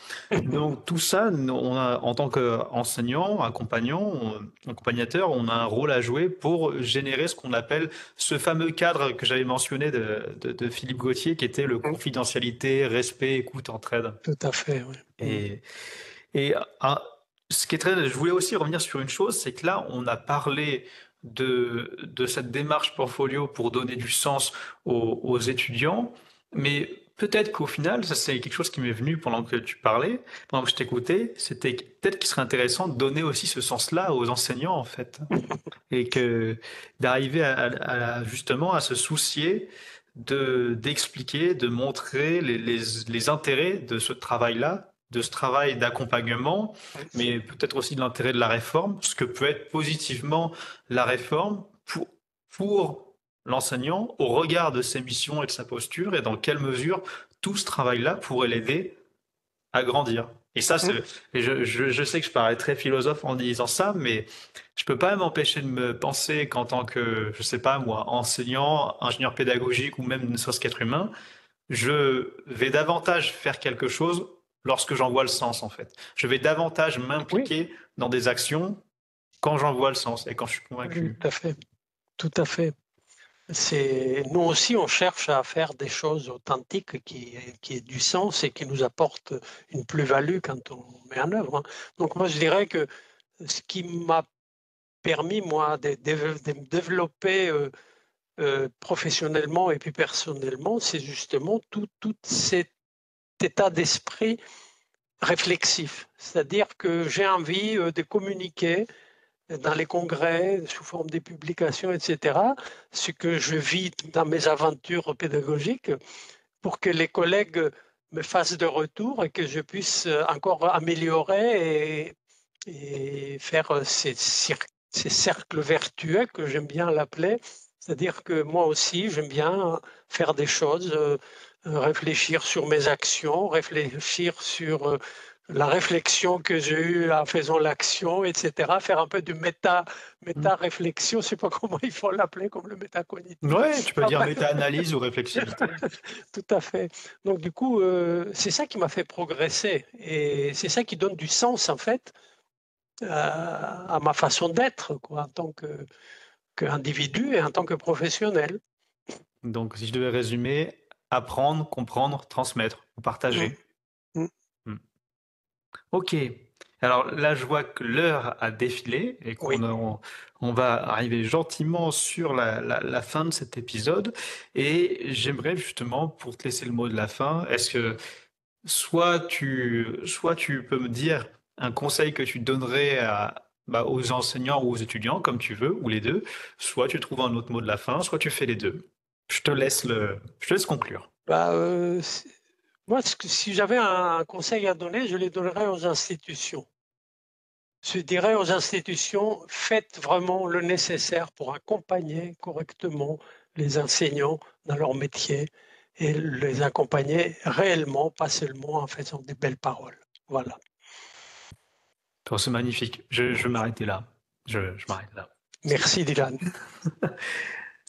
Donc tout ça, on a, en tant qu'enseignant, accompagnateur, on a un rôle à jouer pour générer ce qu'on appelle ce fameux cadre que j'avais mentionné de Philippe Gauthier, qui était le Mm. confidentialité, respect, écoute, entraide. Tout à fait, oui. Et, et ce qui est très, je voulais aussi revenir sur une chose, c'est que là, on a parlé de cette démarche portfolio pour donner du sens aux étudiants, mais peut-être qu'au final, ça c'est quelque chose qui m'est venu pendant que tu parlais, pendant que je t'écoutais, c'était peut-être qu'il serait intéressant de donner aussi ce sens-là aux enseignants en fait, et que d'arriver justement à se soucier d'expliquer, de montrer les intérêts de ce travail-là, de ce travail d'accompagnement, mais peut-être aussi de l'intérêt de la réforme, ce que peut être positivement la réforme pour l'enseignant au regard de ses missions et de sa posture, et dans quelle mesure tout ce travail-là pourrait l'aider à grandir. Et ça, Mm. je sais que je parais très philosophe en disant ça, mais je peux pas m'empêcher de me penser qu'en tant que, je sais pas moi, enseignant, ingénieur pédagogique ou même ne serait-ce qu'être humain, je vais davantage faire quelque chose lorsque j'en vois le sens, en fait. Je vais davantage Oui, m'impliquer dans des actions quand j'en vois le sens et quand je suis oui, convaincu. tout à fait. Tout à fait. Nous aussi, on cherche à faire des choses authentiques qui aient du sens et qui nous apportent une plus-value quand on met en œuvre, hein. Donc moi, je dirais que ce qui m'a permis, moi, de me développer professionnellement et puis personnellement, c'est justement tout cet état d'esprit réflexif. C'est-à-dire que j'ai envie de communiquer dans les congrès, sous forme de publications, etc., ce que je vis dans mes aventures pédagogiques pour que les collègues me fassent de retour et que je puisse encore améliorer et faire ces cercles vertueux que j'aime bien l'appeler. C'est-à-dire que moi aussi, j'aime bien faire des choses, réfléchir sur mes actions, réfléchir sur la réflexion que j'ai eue en faisant l'action, etc. Faire un peu de méta-réflexion, je ne sais pas comment il faut l'appeler, comme le métacognitif. Ouais, tu peux Enfin, dire bref, méta-analyse ou réflexivité. tout à fait. Donc du coup, c'est ça qui m'a fait progresser et c'est ça qui donne du sens en fait à ma façon d'être quoi, en tant qu'individu et en tant que professionnel. Donc, si je devais résumer, apprendre, comprendre, transmettre ou Mm, partager. mm. Hmm. Ok. Alors là, je vois que l'heure a défilé et Oui. on va arriver gentiment sur la fin de cet épisode. Et j'aimerais justement, pour te laisser le mot de la fin, est-ce que soit tu peux me dire un conseil que tu donnerais aux enseignants ou aux étudiants, comme tu veux, ou les deux, soit tu trouves un autre mot de la fin, soit tu fais les deux. Je te laisse conclure. Bah, moi, si j'avais un conseil à donner, je le donnerais aux institutions. Je dirais aux institutions, faites vraiment le nécessaire pour accompagner correctement les enseignants dans leur métier et les accompagner réellement, pas seulement en faisant des belles paroles. Voilà. Oh, c'est magnifique. Je vais m'arrêter là. Je m'arrête là. Merci Dylan.